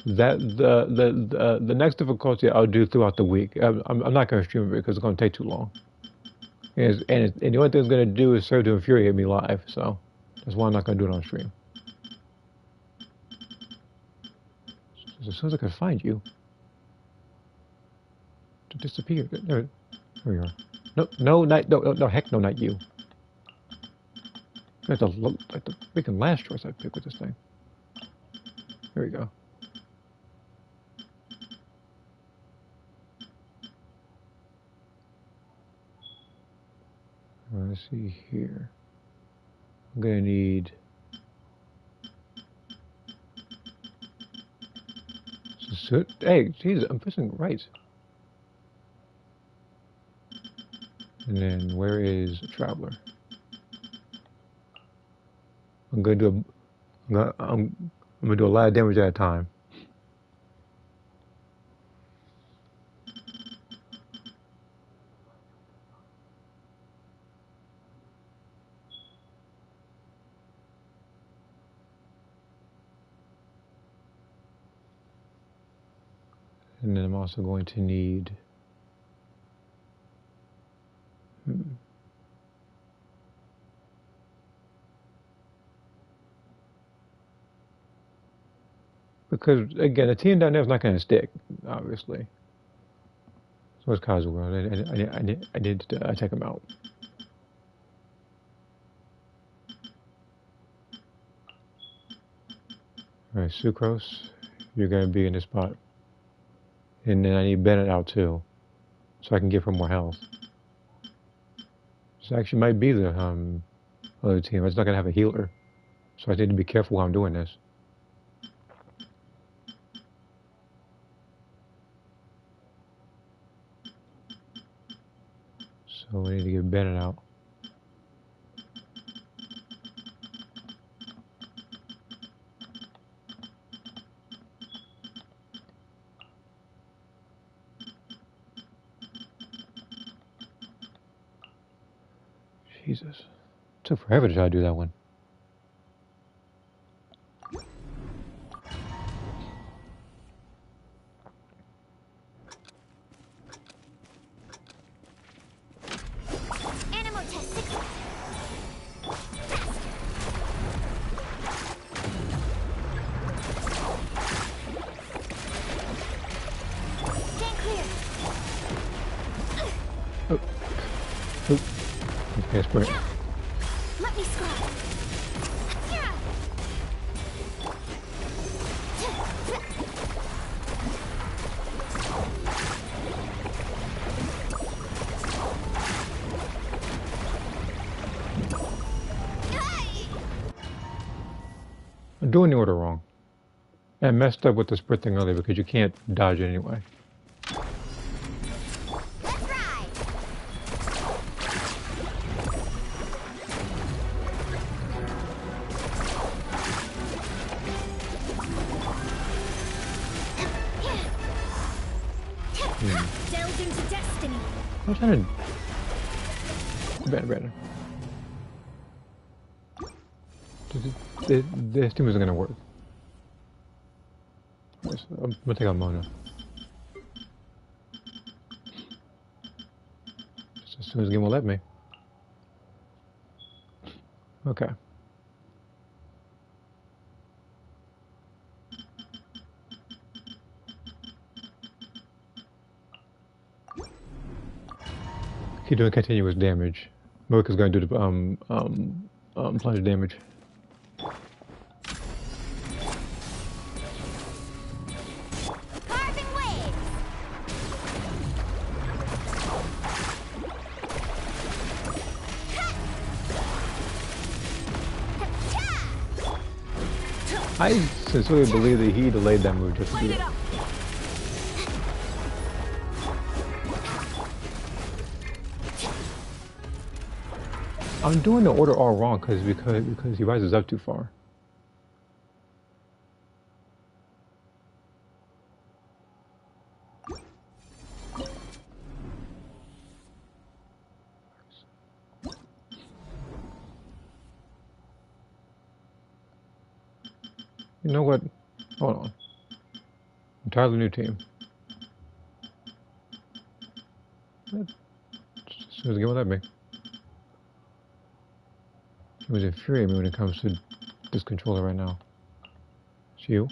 That the next difficulty I'll do throughout the week. I'm not gonna stream it because it's gonna take too long. And the only thing it's gonna do is serve to infuriate me live. So that's why I'm not gonna do it on stream. So as soon as I can find you, to disappear. There we are. No, heck no, not you. Like the freaking last choice I picked with this thing. There we go. Let's see here. I'm gonna need hey, Jesus, I'm pressing right. And then where is Traveler? I'm gonna do I'm gonna do a lot of damage at a time. And then I'm also going to need because again, the team down there is not going to stick, obviously. So it's Kazuo. I need to take him out. All right, Sucrose, you're going to be in this spot. And then I need Bennett out too, so I can give her more health. This actually might be the other team. It's not going to have a healer, so I need to be careful while I'm doing this. So we need to get Bennett out. Jesus. Took forever to try to do that one. Animal test 6. Stand clear. Oh. Oh. Okay, sprint. Let me scrub. Yeah. I'm doing the order wrong. I messed up with the sprint thing earlier because you can't dodge it anyway. Let's ride. Delve into destiny. I'm trying to... Better. This team isn't gonna work. I'm gonna take out Mona. Just as soon as the game will let me. Okay. Keep doing continuous damage. Moika's going to do the plunge damage. Carving waves. I sincerely believe that he delayed that move just to do it. I'm doing the order all wrong because he rises up too far. You know what? Hold on. Entirely new team. Just as soon as the game will let me. It was infuriating me when it comes to this controller right now. It's you.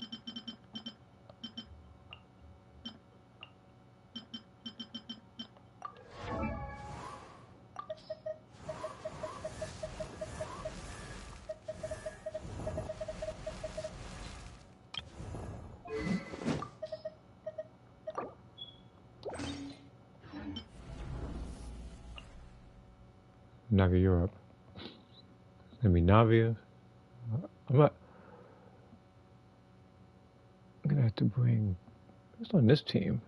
Navia, you're up. It's gonna be Navia. I'm gonna have to bring. Who's on this team?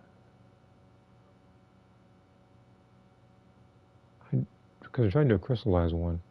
Because I'm trying to crystallize one.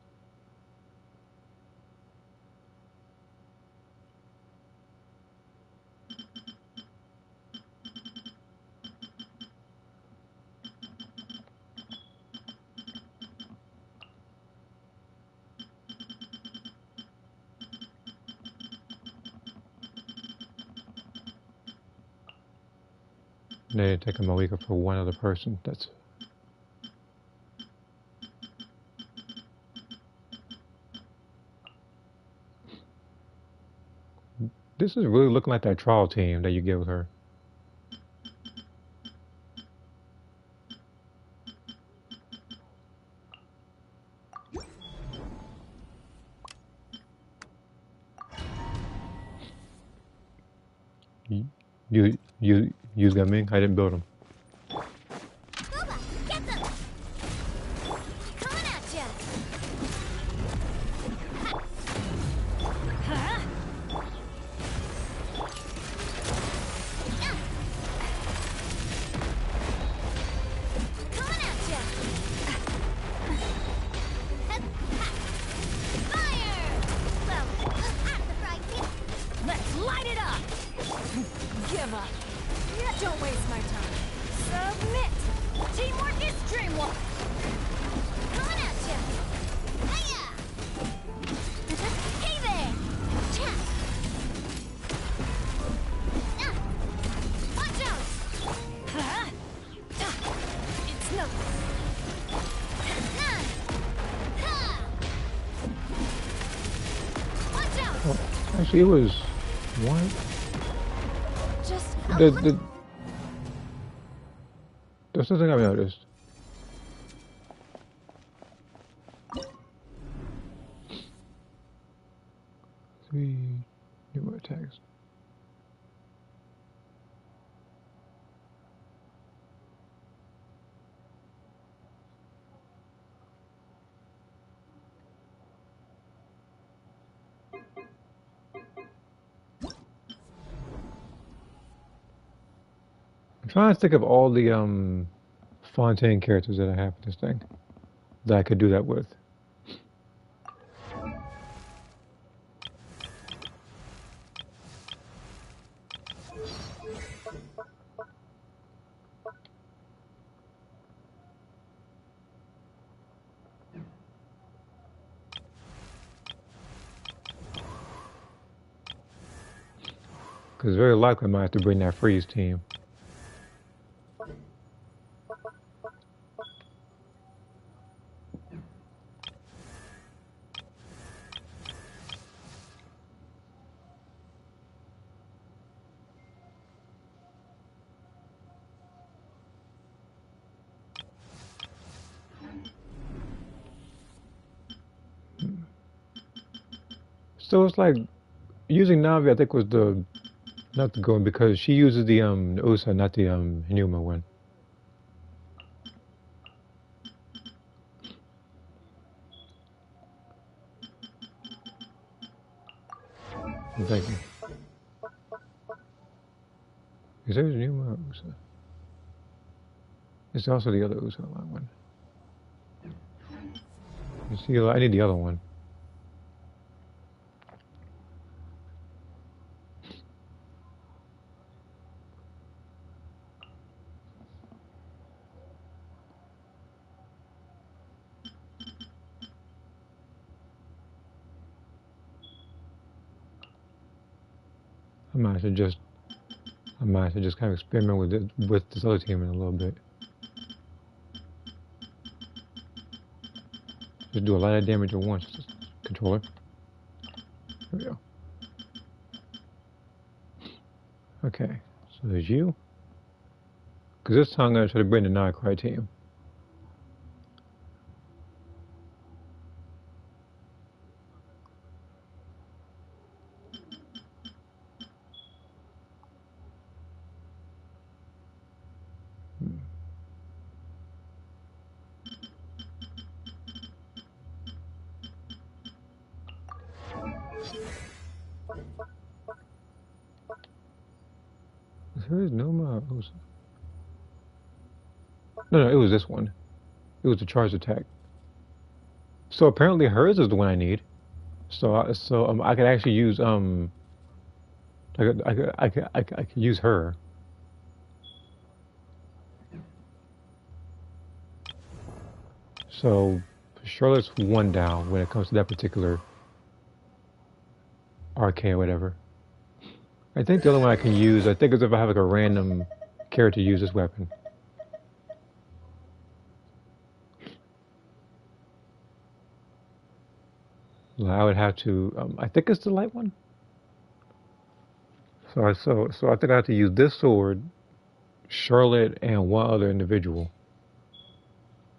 I need to take a Malika for one other person. That's. This is really looking like that trial team that you get with her. You got me? I didn't build them. Booba, get them. Coming at ya. Huh? Coming at ya. Fire! Well, that's surprising. Let's light it up. Give up. Don't waste my time. Oh, actually, it was what? Just There's something I've noticed. Three new attacks. I'm trying to think of all the Fontaine characters that I have for this thing that I could do that with. Because very likely I might have to bring that freeze team. So it's like using Navi, I think was not the going because she uses the Usa, not the Hinuma one. Thank you. Is there a Hinuma or Usa? It's also the other Usa one. You see, I need the other one. I might have to just kind of experiment with this other team in a little bit. Just do a lot of damage at once. Controller. There we go. Okay, so there's you. Because this time I'm going to try to bring the Nightcry team. There is no more. No, it was this one. It was the charge attack. So apparently hers is the one I need. So I could actually use I could use her. So Charlotte's one down when it comes to that particular arcane or whatever. I think the other one I can use, I think is if I have like a random character use this weapon. I would have to, I think it's the light one. So I think I have to use this sword, Charlotte, and one other individual.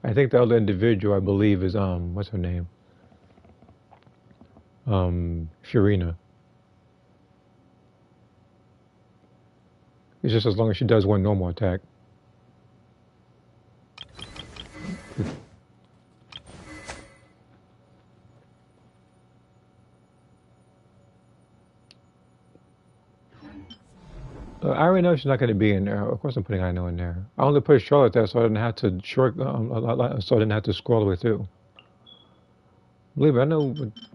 I think the other individual I believe is what's her name? Fiorina. It's just as long as she does one normal attack. I already know she's not going to be in there. Of course, I'm putting I know in there. I only put Charlotte there so I didn't have to so I didn't have to scroll all the way through. Believe it, I know.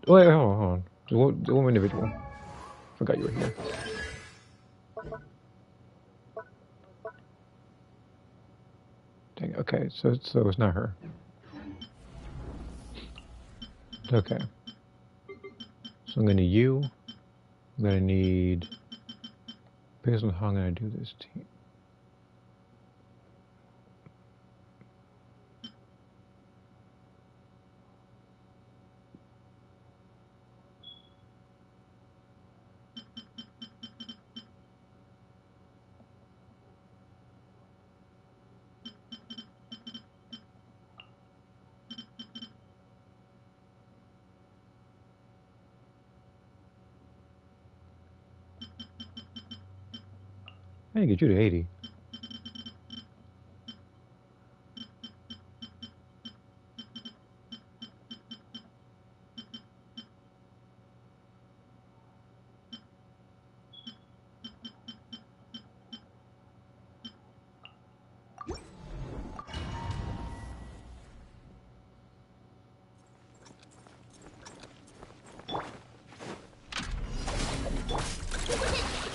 Oh, wait, hold on. The one individual. Forgot you were here. Dang it. Okay, so it's not her. Okay. So I'm going to you. I'm going to need. Based on how I'm going to do this team. I didn't get you to 80.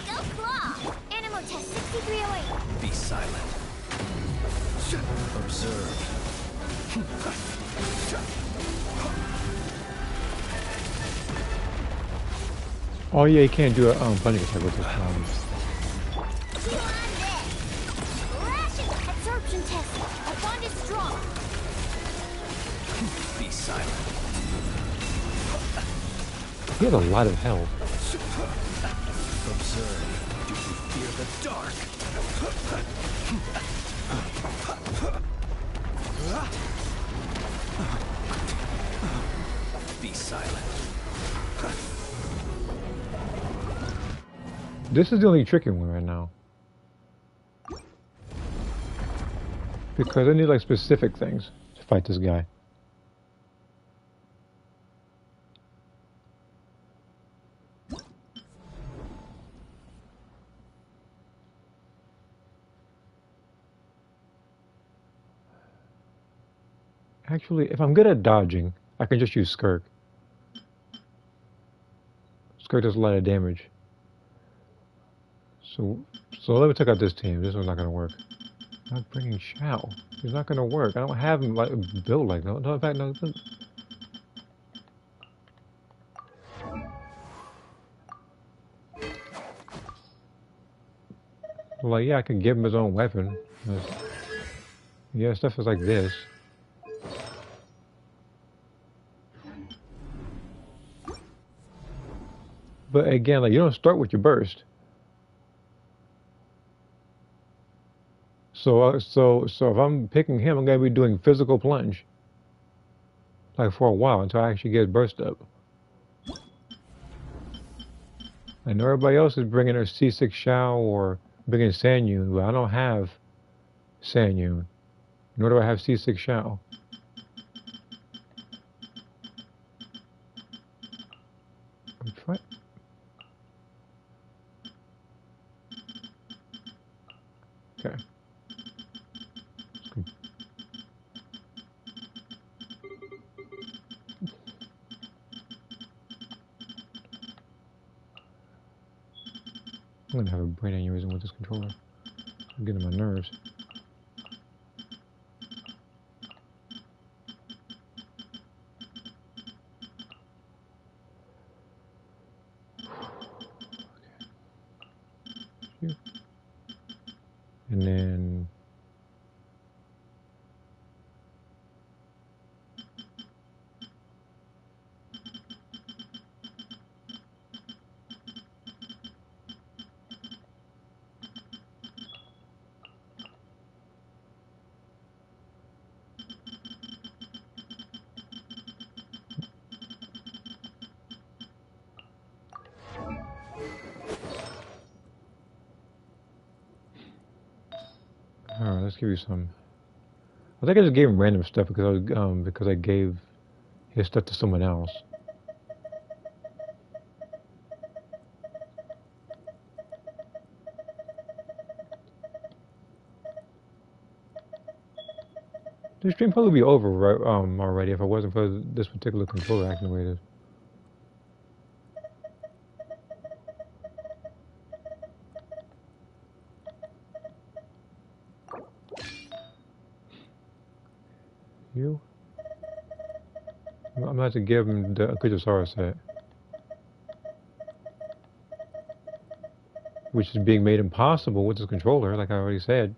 Go claw! Animal test 6308. Be silent. Observe. Oh yeah, you can't do a punching attack with this. Chew on this. Lashing absorption test. A bond is strong. Be silent. He has a lot of health. Observe. Do you fear the dark? Be silent. This is the only tricky one right now. Because I need like specific things to fight this guy. Actually, if I'm good at dodging, I can just use Skirk. Skirk does a lot of damage. So let me take out this team. This one's not gonna work. Not bringing Shao. He's not gonna work. I don't have him like built like that. No, in fact, no. Like, yeah, I can give him his own weapon. Yeah, stuff is like this. But again, like, you don't start with your burst. So if I'm picking him, I'm gonna be doing physical plunge, like for a while until I actually get burst up. And everybody else is bringing their C6 Shao or bringing Sanyun, but I don't have Sanyun, nor do I have C6 Shao. I'm trying. Okay. I'm gonna have a brain aneurysm with this controller. I'm getting on my nerves. Okay. And then alright, let's give you some. I think I just gave him random stuff because I gave his stuff to someone else. The stream probably be over right, already if it wasn't for this particular controller activated. You? I'm gonna have to give him the Akujasaurus set, which is being made impossible with this controller, like I already said.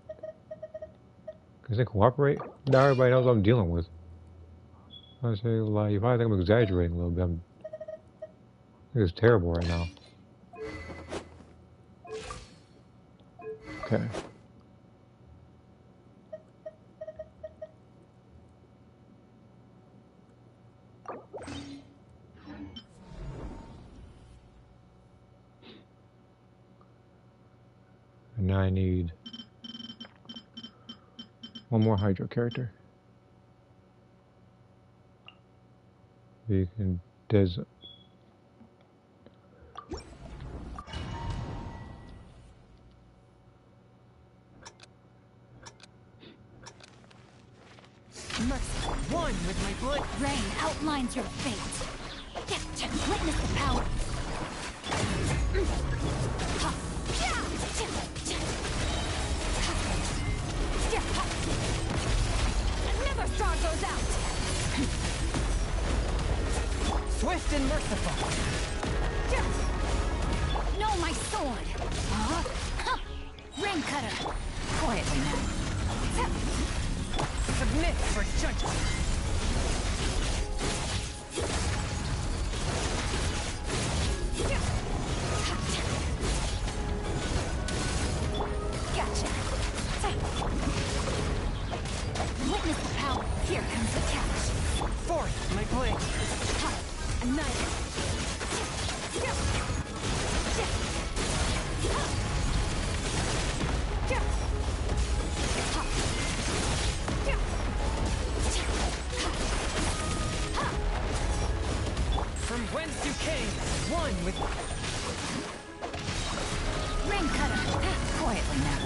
Because they cooperate. Now everybody knows what I'm dealing with. I say, like, you probably think I'm exaggerating a little bit. I think it's terrible right now. Okay. And now I need one more Hydro character. We can Des. One with my blood. Rain outlines your fate. Witness the power. Never star goes out. Swift and merciful. No, my sword. Rain cutter. Quietly now. Submit for judgment. Gotcha. Witness the power. Here comes the catch. Forth, my blade. A knife. From whence you came, one with... Ring cutter. Quietly now.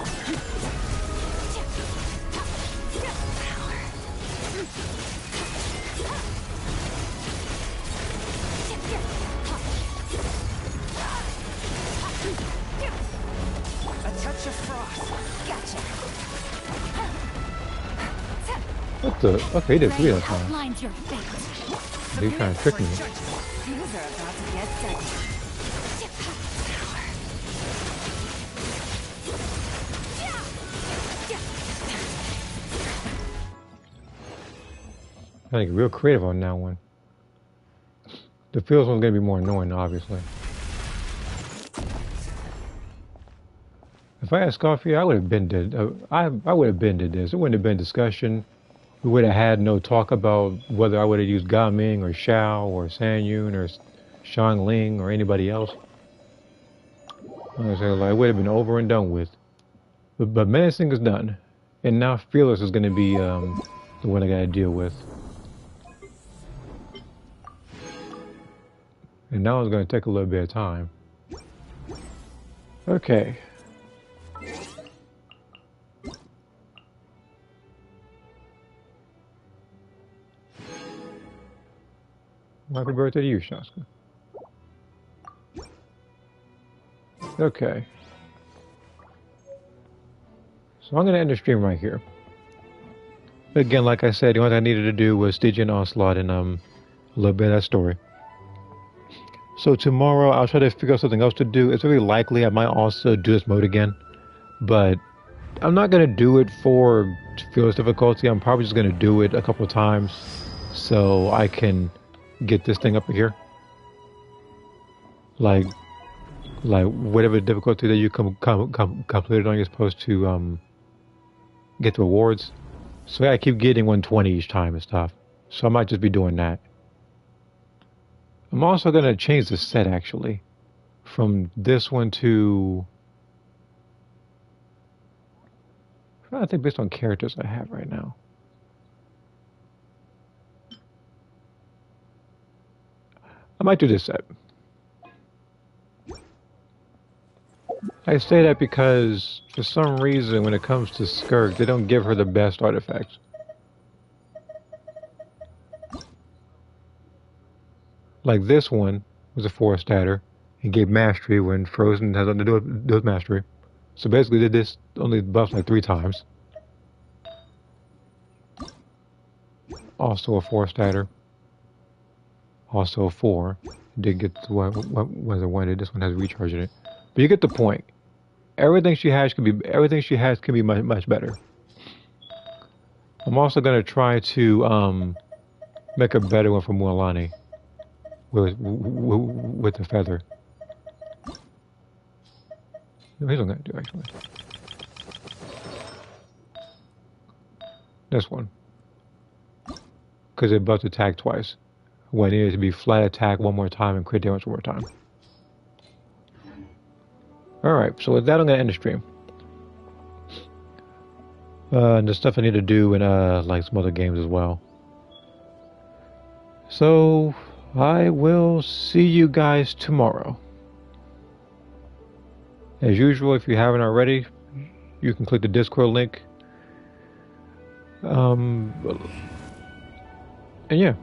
Power. A touch of frost. Gotcha. What the? Okay, he did 3 that time. Outlines your fate. He trying to trick me. These are about to get done. I think real creative on that one. The fields one's gonna be more annoying, obviously. If I had Scoffy, I would have been did. I would have been did this. It wouldn't have been discussion. We would have had no talk about whether I would have used Ga Ming or Xiao or San Yun or Shang Ling or anybody else. Like, it would have been over and done with. But menacing is done, and now fearless is going to be the one I got to deal with. And now it's going to take a little bit of time. Okay. Happy birthday to you, Shaska. Okay. So I'm going to end the stream right here. Again, like I said, the only thing I needed to do was Stygian Onslaught and a little bit of that story. So tomorrow I'll try to figure out something else to do. It's very likely I might also do this mode again. But I'm not going to do it for fearless difficulty. I'm probably just going to do it a couple of times so I can get this thing up here. Like whatever difficulty that you completed on, you're supposed to get the rewards. So I keep getting 120 each time and stuff. So I might just be doing that. I'm also going to change the set actually from this one to, I think based on characters I have right now. I might do this set. I say that because for some reason when it comes to Skirk, they don't give her the best artifacts. Like this one was a 4-statter and gave mastery when Frozen has nothing to do with mastery. So basically did this only buffs like 3 times. Also a 4-statter. Also a 4. Did get the one was a 1. This one has recharged it. But you get the point. Everything she has can be much better. I'm also gonna try to make a better one for Mualani with the feather. No, here's what I'm gonna do actually. This one, because it buffs attack twice. When it needed to be flat attack one more time and crit damage one more time. Alright, so with that I'm going to end the stream. And the stuff I need to do in like some other games as well. So I will see you guys tomorrow. As usual, if you haven't already, you can click the Discord link. And yeah.